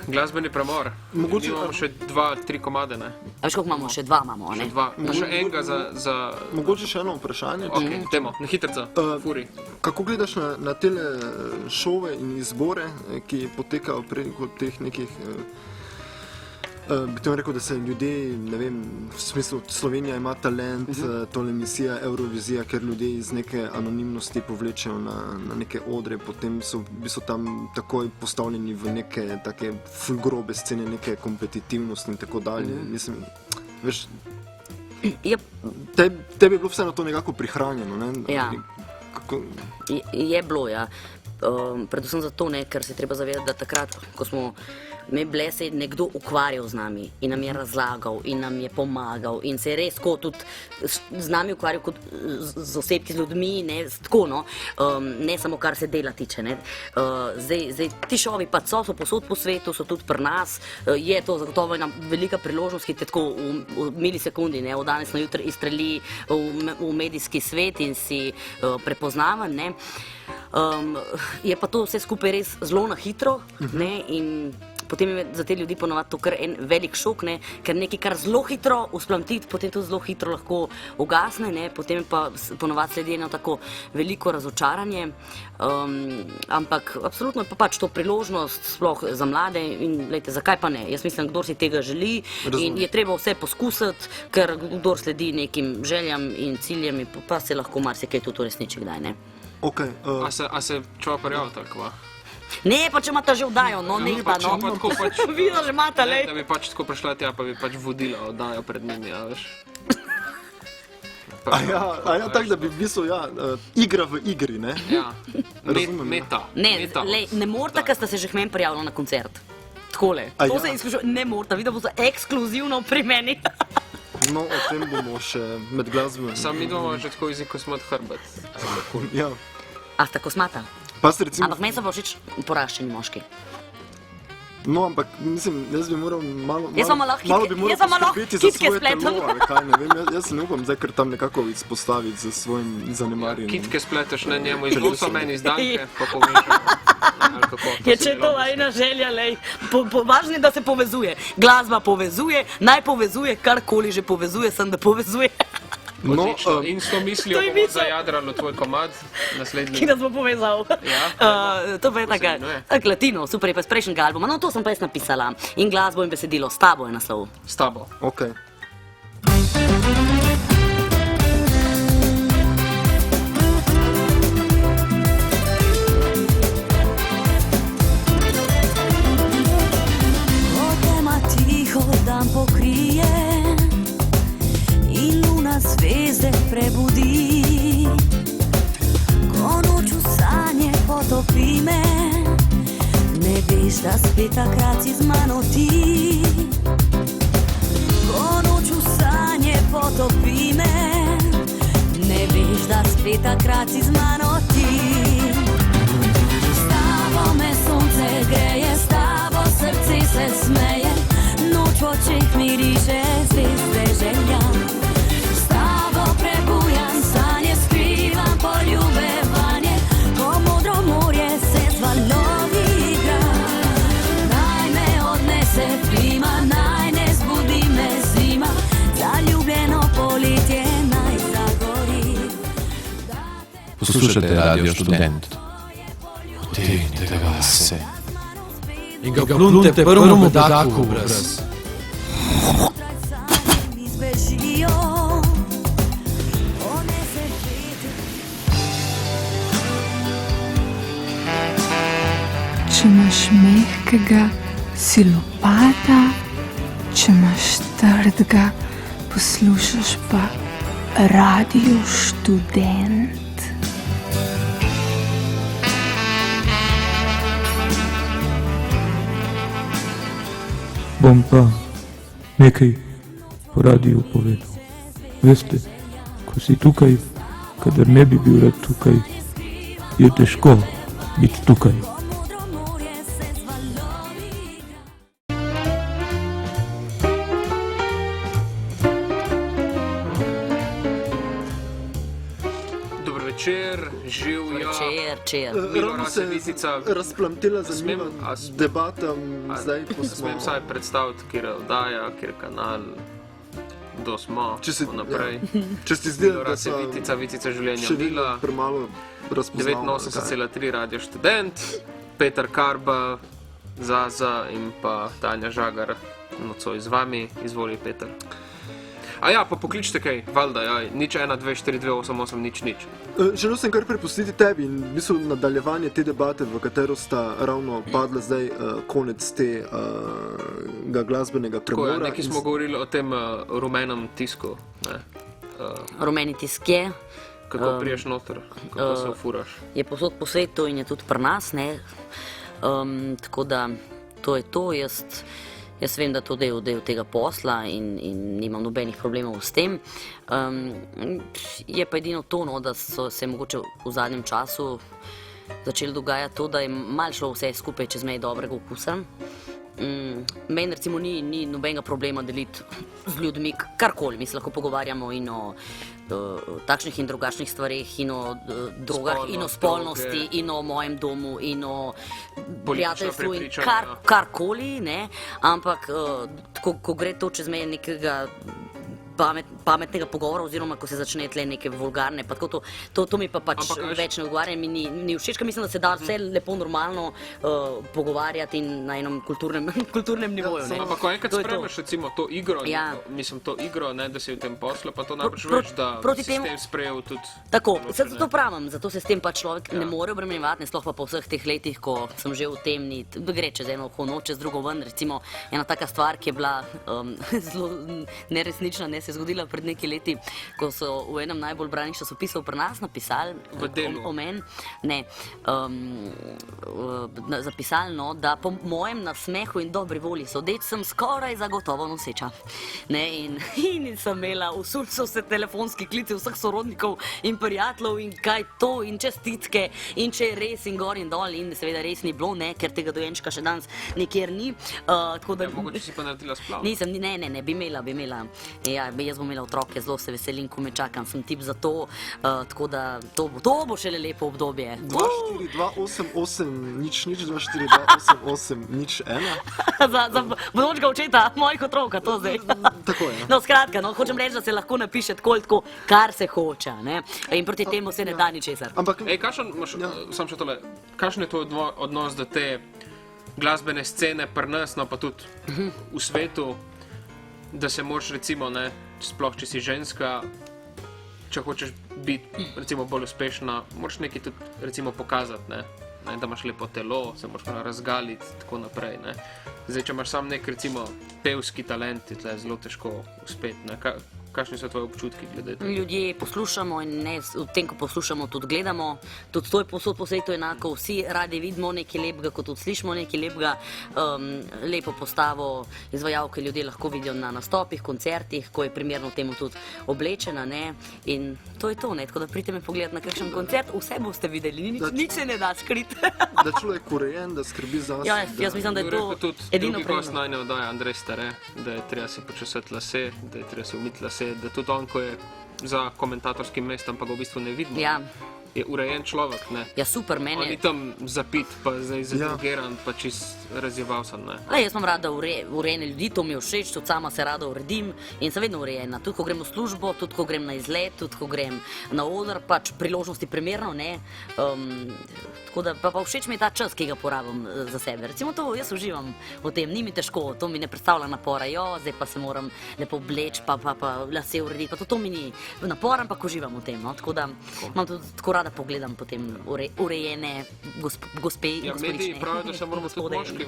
glasbeni premor. Mogoče imamo še 2-3 komade, ne? A veš, koliko imamo? Še 2 imamo, ne? Še 2. Pa še enega za... Mogoče še eno vprašanje. Ok, temo, na hitrca, furi. Kako gledaš na tele šove in izbore, ki potekajo preko teh nekih... Bi tem rekel, da se ljudje, ne vem, v smislu Slovenija ima talent, tole misija Eurovizija, ker ljudje iz neke anonimnosti povlečejo na neke odre, potem so v bistvu tam takoj postavljeni v neke take ful grobe scene, neke kompetitivnosti in tako dalje. Mislim, veš, tebi je bilo vseeno to nekako prihranjeno, ne? Ja, je bilo, ja. Predvsem zato, ker se treba zavedati, da takrat, ko smo bile se je nekdo ukvarjal z nami in nam je razlagal in nam je pomagal in se je res tudi z nami ukvarjal kot z osebki, z ljudmi, ne, tako, no, ne samo kar se dela tiče. Ne. Zdaj, ti šovi pa so posod po svetu, so tudi pri nas, je to zagotovo ena velika priložnost, ki te tako v milisekundi, ne, od danes na jutri izstreli v medijski svet in si prepoznaven, ne. Je pa to vse skupaj res zelo na hitro, ne, in potem je za te ljudi ponovadi to kar en velik šok, ne, ker nekaj, kar zelo hitro usplamtiti, potem to zelo hitro lahko ugasne, ne, potem pa ponovadi sledi eno tako veliko razočaranje, ampak absolutno je pa pač to priložnost sploh za mlade in glejte, zakaj pa ne? Jaz mislim, kdor si tega želi in je treba vse poskusiti, ker kdor sledi nekim željam in ciljem, pa se lahko marsikaj tudi uresniči kdaj, ne. Okay, A se čova prijavil tako? Ne, pa če imate že vdajo, no, nekda, no. Vidno že imate, lej. Da bi pač tako prišla tja, pa bi pač vodila oddajo pred njimi, ja, veš. A ja, tako da bi v bistvu, igra v igri, ne? Ja, meta. Ne morate, ker ste se že k meni prijavili na koncert. Takole, to se izkušuje, ne morate, vidite, bo se ekskluzivno pri meni. No, o tem bomo še med glasbo. Sam mi doma že tako izi kosmat hrbet. Ja. A sta kosmata? Ampak meni so pa všeč poraščeni moški. No, ampak mislim, jaz bi moral malo poskrbeti za svoje telo, ali kaj, ne vem, jaz se ne upam zdaj kar tam nekako izpostaviti za svojim zanemarjenjem. Kitke spleteš na njemu iz nosa, meni izdanke, pa pomešam. Je, če to ena želja, lej, važno je, da se povezuje. Glasba povezuje, naj povezuje, karkoli že povezuje, sem da povezuje. Odlično, in s to mislijo bomo zajadralo tvoj komad naslednji. Ki nas bo povezal. To pa je tako latino, super je pa iz prejšnjega albuma, no to sem pa jaz napisala. In glasbo in besedilo, s tabo je naslov. S tabo. Ok. Ko tema tiho dan pokrije in luna zvezde prebudi, ko noč v sanje potopi me, ne veš, da spet takrat si z mano ti. Ko noč v sanje potopi me, ne veš, da spet takrat si z mano ti. S tabo me sonce greje, s tabo srce se smeje, noč v očeh mi riše zvezde željam. S tabo prebujam sanje, skrivam poljubevanje, ko modro morje se z valovi igra. Naj me odnese plima, naj ne zbudi me zima, zaljubljeno poletje naj zagori. Poslušate Radio Študent. Potegnite vase in ga plunte prvemu bedaku v obraz. Če imaš mehkega, si lopata, če imaš trdega, poslušaš pa Radio Študent. Bom pa nekaj po radiju povedal. Veste, ko si tukaj, kadar ne bi bil rad tukaj, je težko biti tukaj. Ravno se je razplamtila zanimiva debata, zdaj ko smo... Smem saj predstaviti, kjer je oddaja, kjer je kanal, kdo smo, naprej. Če si zdi, da so Vitica življenja Mila, premalo razpoznamo. 89,3 Radio Študent, Peter Karba, Zaza in pa Tanja Žagar, nocoj z vami, izvoli Peter. A ja, pa pokličite kaj, valjda, ja, nič 1, 2, 4, 2, 8, 8, nič. Želel sem kar prepustiti tebi in v bistvu nadaljevanje te debate, v katero sta ravno padla zdaj konec tega glasbenega premora. Tako je, nekaj smo govorili o tem rumenem tisku, ne. Rumeni tisk je. Kako priješ noter, kako se ufuraš. Je posod po svetu in je tudi pri nas, ne. Tako da to je to. Jaz vem, da to del tega posla in nimam nobenih problemov s tem. Je pa edino to, no, da so se mogoče v zadnjem času začelo dogajati to, da je malo šlo vse skupaj čez meje dobrega okusa. Meni recimo ni nobenega problema deliti z ljudmi karkoli. Mi se lahko pogovarjamo in o takšnih in drugačnih stvareh, in o drogah, in o spolnosti, in o mojem domu, in o prijateljstvu, in karkoli, ne. Ampak ko gre to čez meje nekega pametnega pogovora, oziroma ko se začne tle neke vulgarne, pa tako to mi pa pač več ne odgovarja, mi ni všeč, ker mislim, da se da vse lepo normalno pogovarjati in na enem kulturnem nivoju. Ampak ko enkrat spremeš recimo to igro, to igro, da si v tem poslu, pa to najbrž veš, da si s tem sprejel tudi... Tako, to pravim, zato se s tem pa človek ne more obremenjevati, sploh pa po vseh teh letih, ko sem že v tem, gre čez eno uho noč, čez drugo ven, recimo ena taka stvar, ki je bila zelo neresnična, se je zgodila pred nekaj leti, ko so v enem najbolj branih časopisov pri nas napisali o meni, zapisali, da po mojem nasmehu in dobri volji sodeč sem skoraj zagotovo noseča. In sem imela, usul so se telefonski klici vseh sorodnikov in prijateljev in kaj to, in čestitke, in če je res in gor in dol, in seveda res ni bilo, ker tega dojenčka še danes nikjer ni. Mogoče si pa naredila splav? Nisem, ne, bi imela. Jaz bom imela otroke, zelo se veselim, ko me čakam, sem tip za to, tako da to bo šele lepo obdobje. 2428002428801 Za bodočega očeta mojih otrok, to zdaj. Tako je. No, skratka, hočem reči, da se lahko napiše tako, kar se hoče, in proti temu se ne da ničesar. Kakšen je to odnos do te glasbene scene pri nas, no pa tudi v svetu, da se moraš recimo, sploh če si ženska, če hočeš biti recimo bolj uspešna, moraš nekaj tudi recimo pokazati, da imaš lepo telo, se moraš razgaliti, tako naprej. Zdaj, če imaš sam nek recimo pevski talent, je zelo težko uspeti. Kakšni so tvoji občutki glede tega? Ljudje poslušamo in v tem, ko poslušamo, tudi gledamo. Tudi to je povsod po svetu enako. Vsi radi vidimo nekaj lepega, kot tudi slišimo nekaj lepega. Lepo postavo izvajalke ljudje lahko vidijo na nastopih, koncertih, ko je primerno temu tudi oblečena. In to je to. Tako da pridite me pogledati na kakšen koncert, vse boste videli, nič se ne da skriti. Da človek urejen, da skrbi zase. Ja, jaz mislim, da je to edino drugi gost najne oddaje, Andrej Stare, da je treba si počesati lase, da je treba si umiti lase, da tudi on, ko je za komentatorskim mestom, pa ga v bistvu ne vidimo, je urejen človek, Ja, super, meni je. On ni tam zapit, pa zdaj zadrugiran, pa čist razjevalsan, Jaz imam rada urejene ljudi, to mi je všeč, tudi sama se rada uredim in sem vedno urejena. Tudi, ko grem v službo, tudi, ko grem na izlet, tudi, ko grem na oder, pač priložnosti primerno, Tako da pa všeč mi je ta čas, ki ga porabim za sebe. Recimo to, jaz uživam v tem, ni mi težko, to mi ne predstavlja napora, zdaj pa se moram lepo obleči, pa lase urediti, pa to mi ni napor, ampak uživam v tem, Tako da imam tudi tako rada pogledam potem urejene gospe in gospodične. Mediji pravijo, da se moramo tudi moški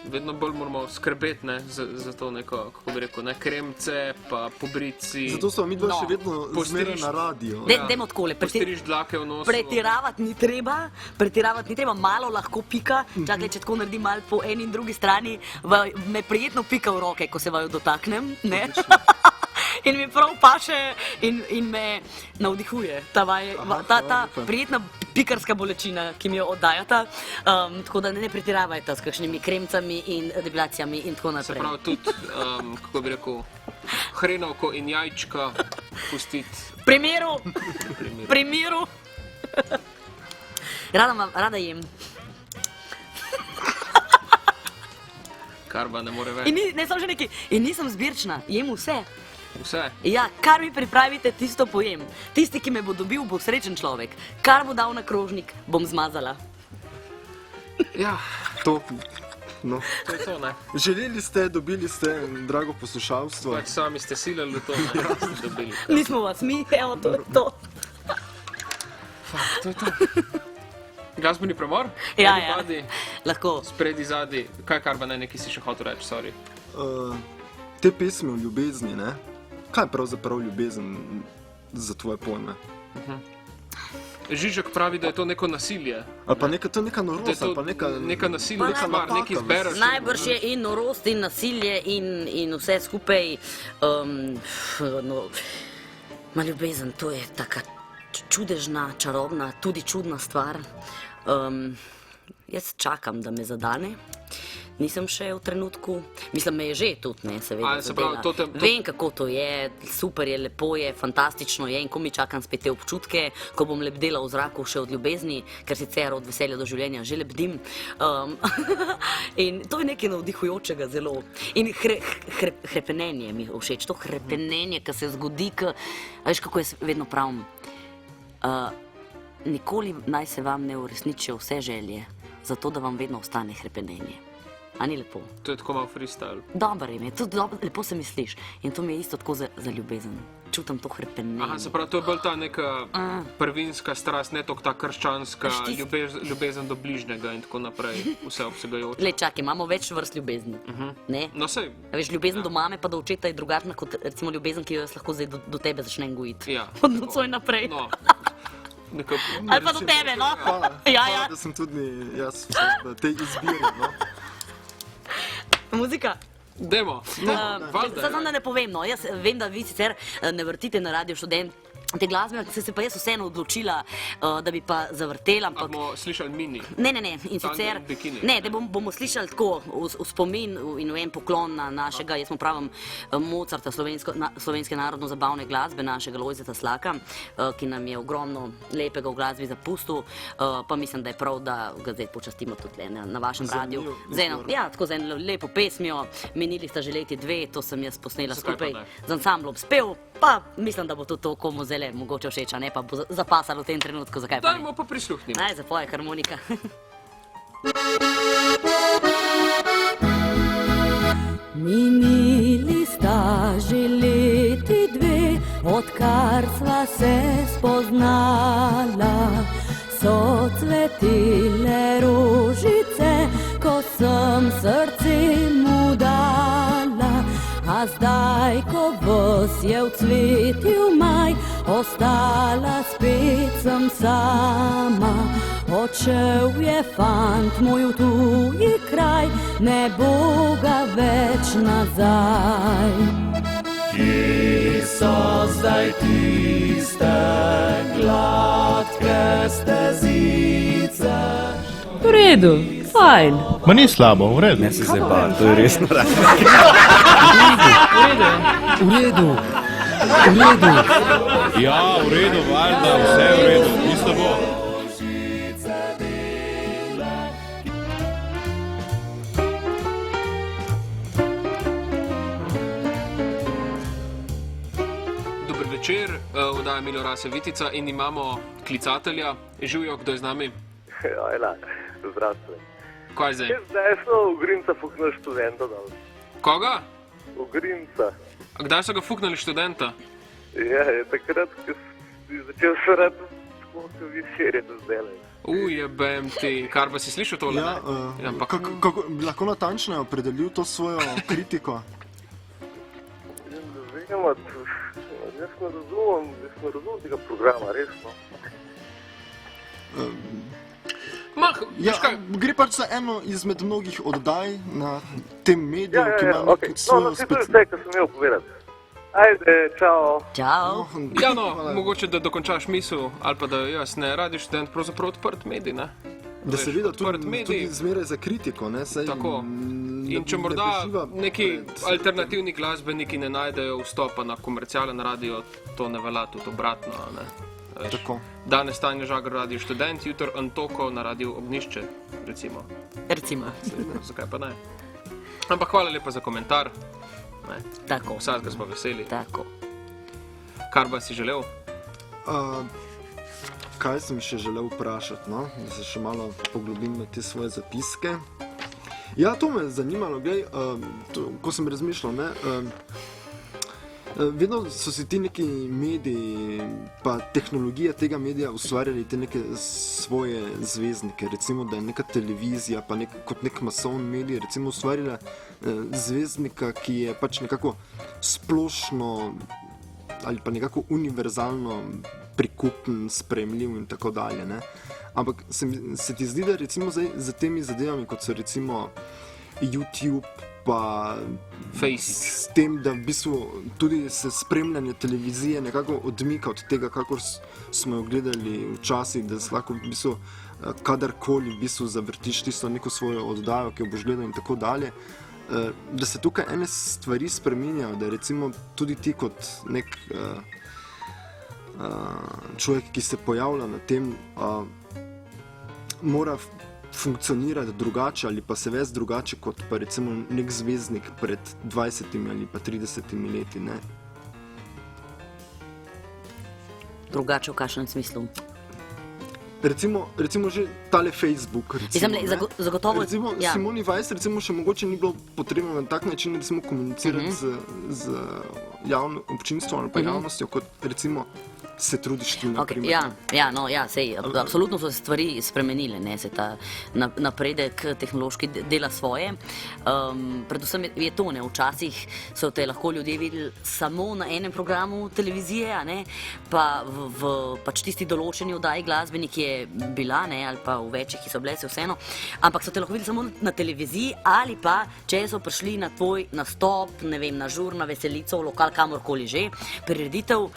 vedno bolj moramo skrbeti za to neko, kako bi rekel, kremce, pa pobrici. Zato so mi dva še vedno zmeraj na radiju. Dajmo takole, postiriš dlake v nosu. Pretiravati ni treba, malo lahko pika. Čakaj, če tako naredim malo po eni in drugi strani, me prijetno pika v roke, ko se vaju dotaknem, In mi prav paše in me navdihuje ta prijetna pikarska bolečina, ki mi jo oddajata, tako da ne pretiravajte s kakšnimi kremcami in depilacijami in tako naprej. Se pravi tudi, kako bi rekel, hrenovko in jajčka pustiti. Primeru. Rada jem. Kar pa ne more več. In nisem zbirčna, jem vse. Vse? Ja, kar mi pripravite, tisto pojem. Tisti, ki me bo dobil, bo srečen človek. Kar bo dal na krožnik, bom zmazala. Ja, to je to, Želeli ste, dobili ste, drago poslušalstvo. Pač sami ste silili to, ste dobili. Nismo vas mi, evo, to je to. To je to. Glasbeni premor? Ja, lahko. Spredi, zadi. Kaj Karbane, nekaj si še hotel reči, sorry? Te pesmi o ljubezni, Kaj je pravzaprav ljubezen za tvoje pojme? Žižek pravi, da je to neko nasilje. Ali pa to je neka norost, ali pa neka nasilna stvar, nekaj izbereš. Najbrž je in norost, in nasilje, in vse skupaj. Ljubezen, to je taka čudežna, čarobna, tudi čudna stvar. Jaz čakam, da me zadane. Nisem še v trenutku, mislim, me je že tudi, ne, seveda zadela. Vem, kako to je, super je, lepo je, fantastično je in ko mi čakam spet te občutke, ko bom lebdela v zraku še od ljubezni, ker sicer od veselja do življenja že lebdim. In to je nekaj navdihujočega zelo. In hrepenenje mi je všeč, to hrepenenje, ki se zgodi, veš, kako jaz vedno pravim, nikoli naj se vam ne uresničijo vse želje, zato da vam vedno ostane hrepenenje. A ni lepo? To je tako malo freestyle. Dobar je, tudi lepo se misliš. In to mi je isto tako za ljubezen. Čutim to hrepenenje. Aha, se pravi, to je bolj ta neka prvinska strast, ne toliko ta krščanska ljubezen do bližnjega in tako naprej, vse obsegajoče. Lej, čakaj, imamo več vrst ljubezni. Ne? No, sej. Veš, ljubezen do mame pa do očeta je drugačna kot recimo ljubezen, ki jo jaz lahko zdaj do tebe začnem gojiti. Ja. Od nocoj naprej. Ali pa do tebe, no? Hvala, da sem tudi jaz v tej izbiri, no. Muzika? Demo. Samo da ne povem, no, jaz vem, da vi sicer ne vrtite na Radio Študent te glasbe, se pa jaz vseeno odločila, da bi pa zavrtela. Bomo slišali Mini? Ne, in sicer, ne, da bomo slišali tako v spomin in v en poklon na našega, jaz mu pravim Mozarta, slovenske narodno-zabavne glasbe, našega Lojzeta Slaka, ki nam je ogromno lepega v glasbi zapustil, pa mislim, da je prav, da ga zdaj počastimo tudi na vašem radiju. Tako z eno lepo pesmijo, Minili sta že leti 2, to sem jaz posnela skupaj z ansamblom Spev, pa mislim, da bo tudi to komu zelo mogoče všeč, ne pa bo zapasalo v tem trenutku, zakaj pa ne. Dajmo pa prisluhnimo. Aj, zapoje harmonika. Minili sta že leti 2, odkar sva se spoznala. So cvetile rožice, ko sem srce mu dala. A zdaj, ko vas je v cvetil maj, ostala spet sem sama. Odšel je fant moj v tuji kraj, ne bo ga več nazaj. Kje so zdaj tiste gladke stezice? V redu, fajn. Ma ni slabo, v redu. Ne se zdaj pa, to je resno rad. V redu. Ja, v redu, valjda, vse v redu, isto bo. Dober večer, oddaja Milorase Vitica in imamo klicatelja. Živijo, kdo je z nami? Ela, zdravstveno. Kaj zdaj? Zdaj so v Grinca fuknili študenta dal. Koga? V Grinca. A kdaj so ga fuknili študenta? Ja, je takrat, ko si začel se rad skozi večerje do zdaj. Jebem ti, kar pa si slišal tole? Ja, kako bi lahko natančno opredelil to svojo kritiko? Jaz ne razumem tega programa, resno. Gre pač za eno izmed mnogih oddaj na tem mediju, ki ima nekaj svojo specifiko. To je vse, kar sem imel povedati. Ajde, čao. Čao. Ja, no, mogoče, da dokončaš misel, ali pa da jaz ne, Radio Študent pravzaprav odprt medij, ne? Da se vidi tudi zmeraj za kritiko, ne? Tako. In če morda neki alternativni glasbeniki ne najdejo vstopa na komercialen radio, to ne velja tudi obratno, ne? Tako. Danes Tanja Žagar, Radio Študent, jutro Antoko na Radio Ognjišče, recimo. Zakaj pa ne? Ampak hvala lepa za komentar. Tako. Vsakega smo veseli. Tako. Kar pa si želel? Kaj sem še želel vprašati, no? Da se še malo poglobim na te svoje zapiske. Ja, to me je zanimalo, glej, ko sem razmišljal, ne? Vedno so si ti neki mediji, pa tehnologija tega medija ustvarjali te neke svoje zvezdnike. Recimo, da je neka televizija, pa kot nek masovni medij, recimo ustvarjala zvezdnika, ki je pač nekako splošno ali pa nekako univerzalno prikupen, spremljiv in tako dalje. Ne? Ampak se ti zdi, da recimo zdaj za temi zadevami, kot so recimo YouTube, pa Face. S tem, da v bistvu tudi se spremljanje televizije nekako odmika od tega, kakor smo jo gledali včasih, da se lahko v bistvu kadarkoli v bistvu zavrtiš tisto neko svojo oddajo, ki jo boš gledal in tako dalje, da se tukaj ene stvari spreminjajo, da recimo tudi ti kot nek človek, ki se pojavlja na tem, mora funkcionirati drugače ali pa se vesti drugače kot pa recimo nek zvezdnik pred 20 ali pa 30 leti, ne? Drugače v kakšnem smislu? Recimo že tale Facebook, recimo, zagotovo, recimo ja. Simoni Weiss recimo še mogoče ni bilo potrebno na tak način recimo komunicirati z javno občinstvom ali pa javnostjo, kot recimo se trudiš ti, na primer. Sej, absolutno so se stvari spremenile, ne, se ta napredek tehnološki dela svoje. Predvsem je to, ne, včasih so te lahko ljudje videli samo na enem programu televizije, a ne, pa v pač tisti določeni oddaji glasbeni, ki je bila, ne, ali pa v večjih, ki so bile, se vseeno, ampak so te lahko videli samo na televiziji ali pa, če so prišli na tvoj nastop, ne vem, na žur, na veselico, v lokal, kamorkoli že, prireditev,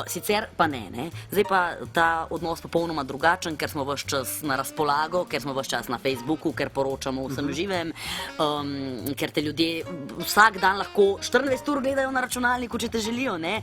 sicer pa ne. Zdaj pa ta odnos popolnoma drugačen, ker smo ves čas na razpolago, ker smo ves čas na Facebooku, ker poročamo vsem živem, ker te ljudje vsak dan lahko 24 ur gledajo na računalniku, če te želijo, ne,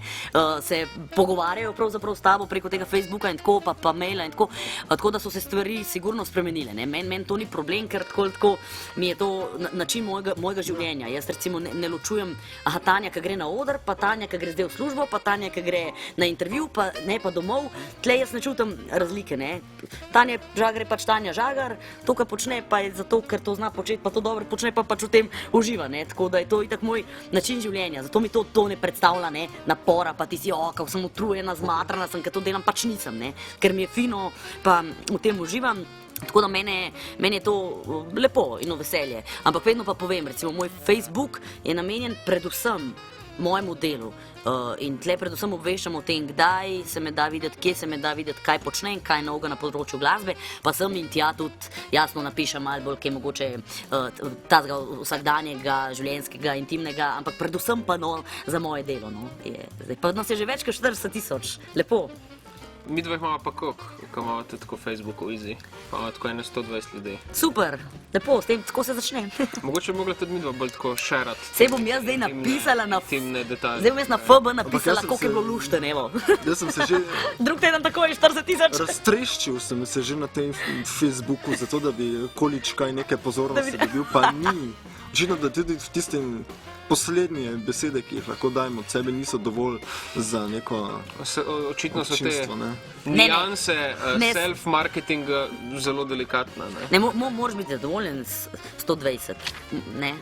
se pogovarjajo pravzaprav s tabo preko tega Facebooka in tako, pa maila in tako, tako da so se stvari sigurno spremenile, ne. Meni to ni problem, ker tako mi je to način mojega življenja. Jaz recimo ne ločujem, Tanja, ki gre na oder, pa Tanja, ki gre zdaj v službo, pa Tanja, ki gre na intervju, pa ne pa domov, tle jaz ne čutim razlike, ne. Tanja Žagar je pač Tanja Žagar, to, kar počne, pa je zato, ker to zna početi, pa to dobro počne, pa pač v tem uživa, ne, tako da je to itak moj način življenja, zato mi to ne predstavlja, ne, napora, pa ti si, kako sem utrujena, zmatrana sem, ker to delam, pač nisem, ne, ker mi je fino, pa v tem uživam. Tako da mene je to lepo in veselje, ampak vedno pa povem, recimo moj Facebook je namenjen predvsem mojemu delu in tle predvsem obveščam o tem, kdaj se me da videti, kje se me da videti, kaj počnem, kaj novega na področju glasbe, pa sem in tja tudi jasno napišem malo bolj, kaj mogoče tazga vsakdanjega, življenjskega, intimnega, ampak predvsem pa za moje delo, no. Zdaj pa nas je že več kot 40 000, lepo. Mi dva imamo pa koliko, ko imamo tudi tako Facebook v Easy, pa imamo tako 120 ljudi. Super, lepo, s tem tako se začne. Mogoče bi mogla tudi mi dva bolj tako šerati. Sej bom jaz zdaj napisala intimne detalje. Zdaj bom jaz na FB napisala, koliko je bilo lušten, evo. Jaz sem se že... Drug teden tako je 40 000. Raztreščil sem se že na tem Facebooku, zato da bi količkaj neke pozornosti dobil, pa ni. Očitno, da tudi v tistem poslednje besede, ki jih lahko dajemo od sebe, niso dovolj za neko očitno so te nianse self-marketinga zelo delikatne. Ne, moraš biti zadovoljen s 120, ne.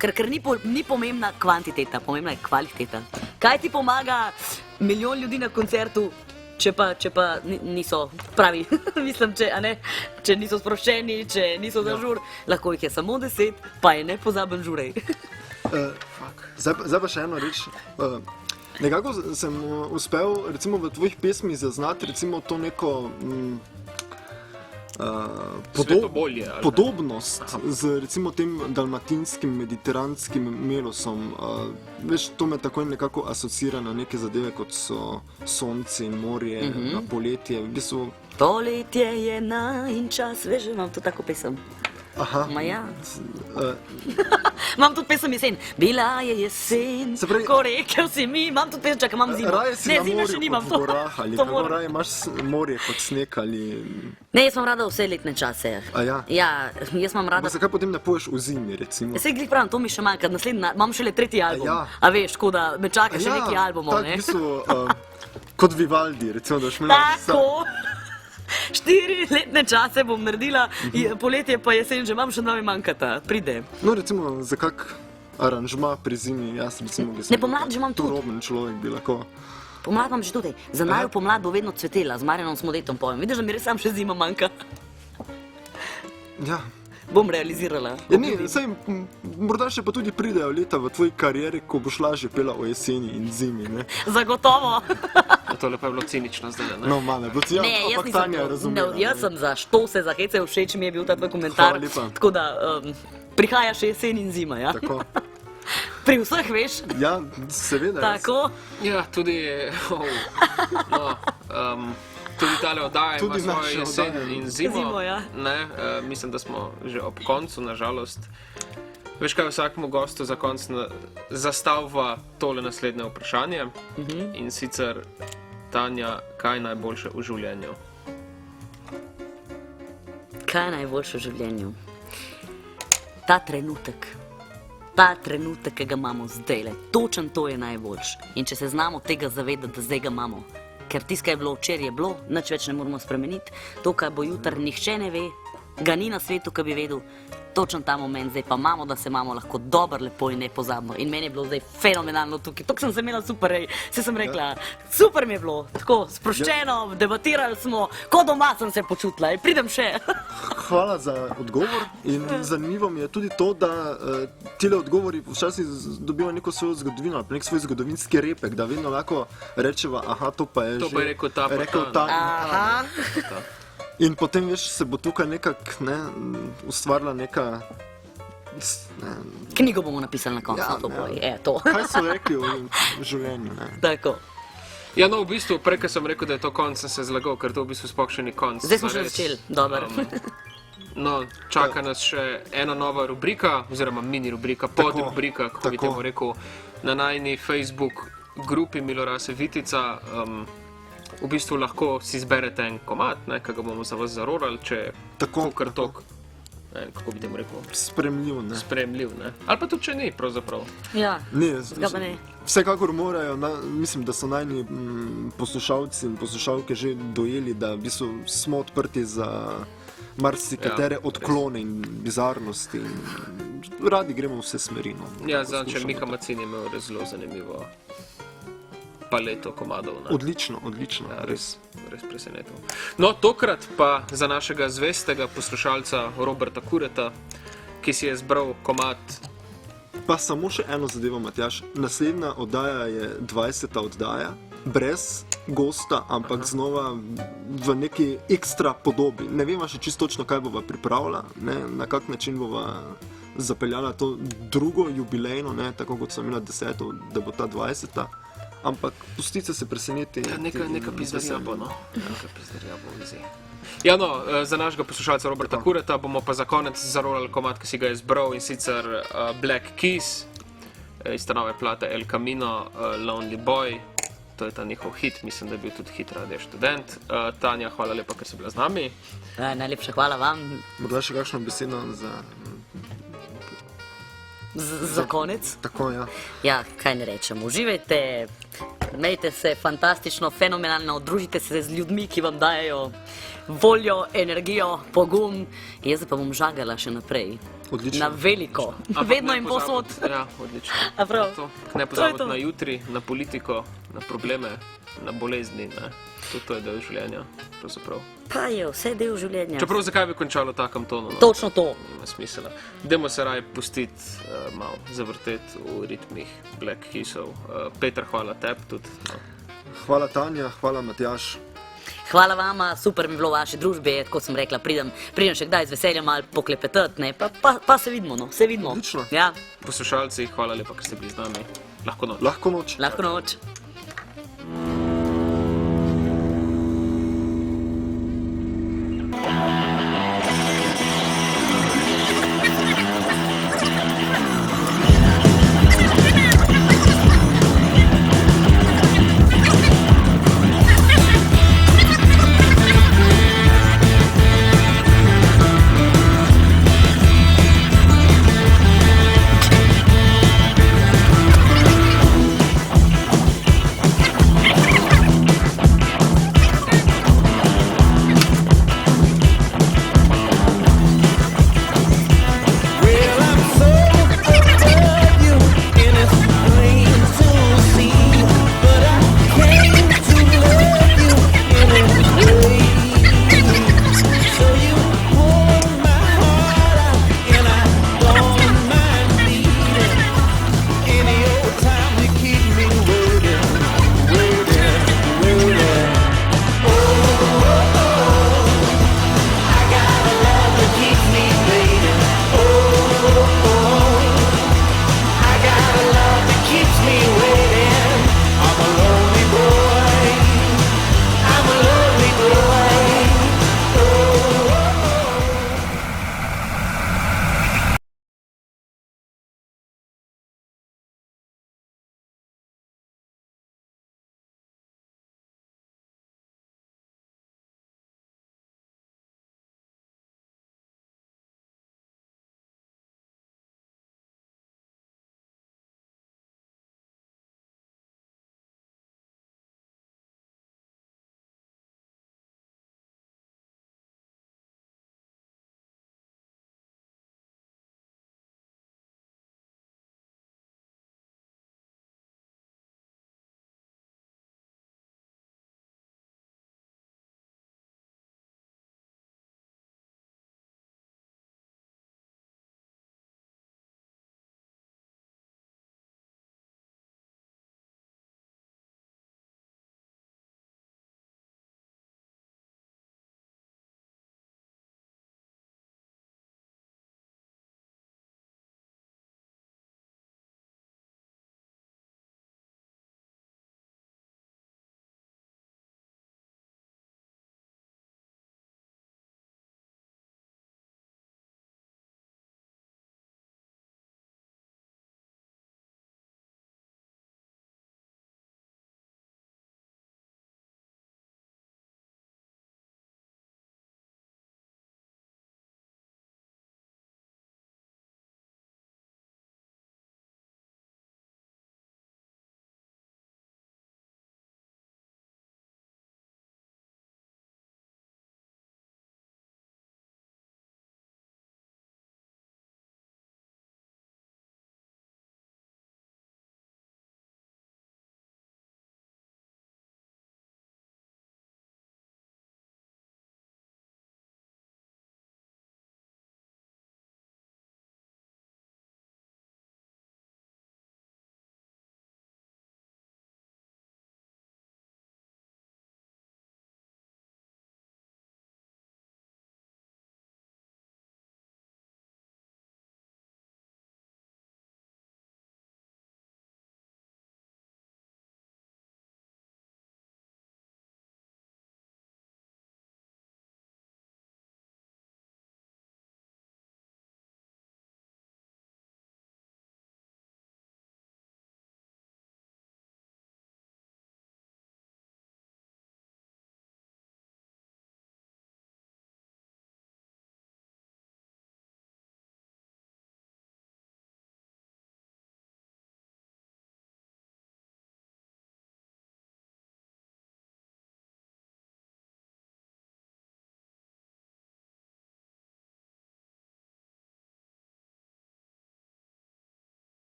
Ker ni pomembna kvantiteta, pomembna je kvaliteta. Kaj ti pomaga milijon ljudi na koncertu, če pa niso pravi, mislim, če niso sproščeni, če niso za žur, lahko jih je samo 10, pa je nepozaben žurej. Zdaj pa še eno reč. Nekako sem uspel recimo v tvojih pesmih zaznati recimo to neko podobnost z recimo tem dalmatinskim, mediteranskim melosom. Veš, to me takoj nekako asocira na neke zadeve, kot so sonce in morje, na poletje. V bistvu... Poletje je najin čas, veš, imam to tako pesem. Aha. Ma ja. Imam tudi pesem jesen. Bila je jesen, ko rekel si mi, imam tudi pesem, čakaj, imam zimo. Raje si na morju kot v gorah, ali kako raje imaš morje kot sneg, ali... Ne, jaz imam rada vse letne čase. A ja? Ja, jaz imam rada... Zakaj potem ne poješ v zimi, recimo? Sej glih pravim, to mi še manjka, naslednji, imam šele 3. album. A veš, tako da me čaka še neki albumov, ne? Tak, v bistvu, kot Vivaldi, recimo, da šmela... Tako! 4 letne čase bom naredila, poletje pa jesen, že imam še novi manjkata, pride. No, recimo, za kak aranžma pri zimi, jaz recimo, ne, pomlad že imam tudi. Turoben človek bi lahko. Pomlad imam že tudi. Za naju pomlad bo vedno cvetela, z Marjanom Smodetom povem. Vidiš, da mi res sam še zima manjka. Ja. Bom realizirala. Ja, ne, saj, morda še pa tudi pridejo leta v tvoji karieri, ko boš lažje pela o jeseni in zimi, ne? Zagotovo. Tole pa je bilo cinično zdaj, ne? No, malo, bo ti ampak Tanja razumela. Jaz sem za što se za hece, všeč mi je bil ta tvoj komentar. Hvala lepa. Tako da prihaja še jesen in zima, ja? Tako. Pri vseh, veš? Ja, seveda. Tako. Ja, tudi, tudi tale oddaja ima svojo jesen in zimo. Ja. Ne, mislim, da smo že ob koncu, nažalost. Veš kaj, vsakemu gostu za konc zastavlja tole naslednje vprašanje. In sicer, Tanja, kaj je najboljše v življenju? Kaj je najboljše v življenju? Ta trenutek. Ta trenutek, ki ga imamo zdajle. Točen to je najboljše. In če se znamo tega zavedati, da zdaj ga imamo. Ker tisto, kaj je bilo včeraj, je bilo, nič več ne moramo spremeniti. To, kaj bo jutri, nihče ne ve, ga ni na svetu, ki bi vedel. Točen ta moment, zdaj pa imamo, da se imamo lahko dobro, lepo in nepozabno. In meni je bilo zdaj fenomenalno tukaj. Tukaj sem se imela super, se sem rekla, super mi je bilo, tako sproščeno, debatirali smo, kot doma sem se počutila in pridem še. Hvala za odgovor in zanimivo mi je tudi to, da tile odgovori včasih dobijo neko svojo zgodovino, nek svoj zgodovinski repek, da vedno lahko rečeva, aha, to pa je to že... To pa je rekel ta, rekel ta. Aha. In potem, veš, se bo tukaj nekako ustvarila neka... Knjigo bomo napisali na koncu, to bo, to. Kaj so rekli v življenju, ne? Tako. Ja, no, v bistvu, prej, ko sem rekel, da je to konc, sem se zlagal, ker to v bistvu sploh še ni konc. Zdaj smo že začeli, dobro. No, čaka nas še ena nova rubrika, oziroma mini rubrika, podrubrika, kako bi temu rekel, na najni Facebook grupi Milorase Vitica. V bistvu lahko si izberete en komad, ki ga bomo za vas zarorali, če je kar tok, kako bi temu rekel? Spremljiv, ne? Spremljiv, ne? Ali pa tudi, če ni, pravzaprav. Ja, ga pa ne. Vsekakor morajo, mislim, da so najni poslušalci in poslušalke že dojeli, da v bistvu smo odprti za marsikatere odklone in bizarnosti in radi gremo vse smeri. Ja, če Miha Macin je imel res zelo zanimivo paleto komadov. Odlično, ja, res presenetil. No, tokrat pa za našega zvestega poslušalca Roberta Kureta, ki si je zbral komad. Pa samo še eno zadevo, Matjaž. Naslednja oddaja je 20. oddaja, brez gosta, ampak znova v neki ekstra podobi. Ne vem še čisto točno, kaj bova pripravila, na kak način bova zapeljala to drugo jubilejno, tako kot sem imela 10. da bo ta 20. Ampak pustite se preseneti. Ja, neka pizdarja bo, no. Neka pizdarja bo vizi. Ja, no, za našega poslušalca Roberta Kureta bomo pa za konec zarolali komad, ki si ga je zbral, in sicer Black Keys, iz te nove plate El Camino, Lonely Boy. To je ta njihov hit, mislim, da je bil tudi hit Radio Študent. Tanja, hvala lepa, ker si bila z nami. Najlepša hvala vam. Morda še kakšno besedo za konec? Tako, ja. Ja, kaj ne rečem. Uživajte, imejte se fantastično, fenomenalno, družite se z ljudmi, ki vam dajejo voljo, energijo, pogum. Jaz pa bom žagala še naprej. Odlično. Na veliko. Vedno in posod. Ja, odlično. Ne pozabiti na jutri, na politiko, na probleme, na bolezni, Tudi to je del življenja, pravzaprav. Pa je vse del življenja. Čeprav, zakaj bi končalo v takem tonu? Točno to. Nima smisla. Dajmo se raje pustiti, malo zavrteti v ritmih Black Keysov. Peter, hvala tebi tudi. Hvala Tanja, hvala Matjaž. Hvala vama, super mi je bilo v vaši družbi, kot sem rekla, pridem še kdaj z veseljem malo poklepetati, pa se vidimo, se vidimo. Odlično. Ja. Poslušalci, hvala lepa, ker ste bili z nami. Lahko noč. Lahko noč. Lahko noč.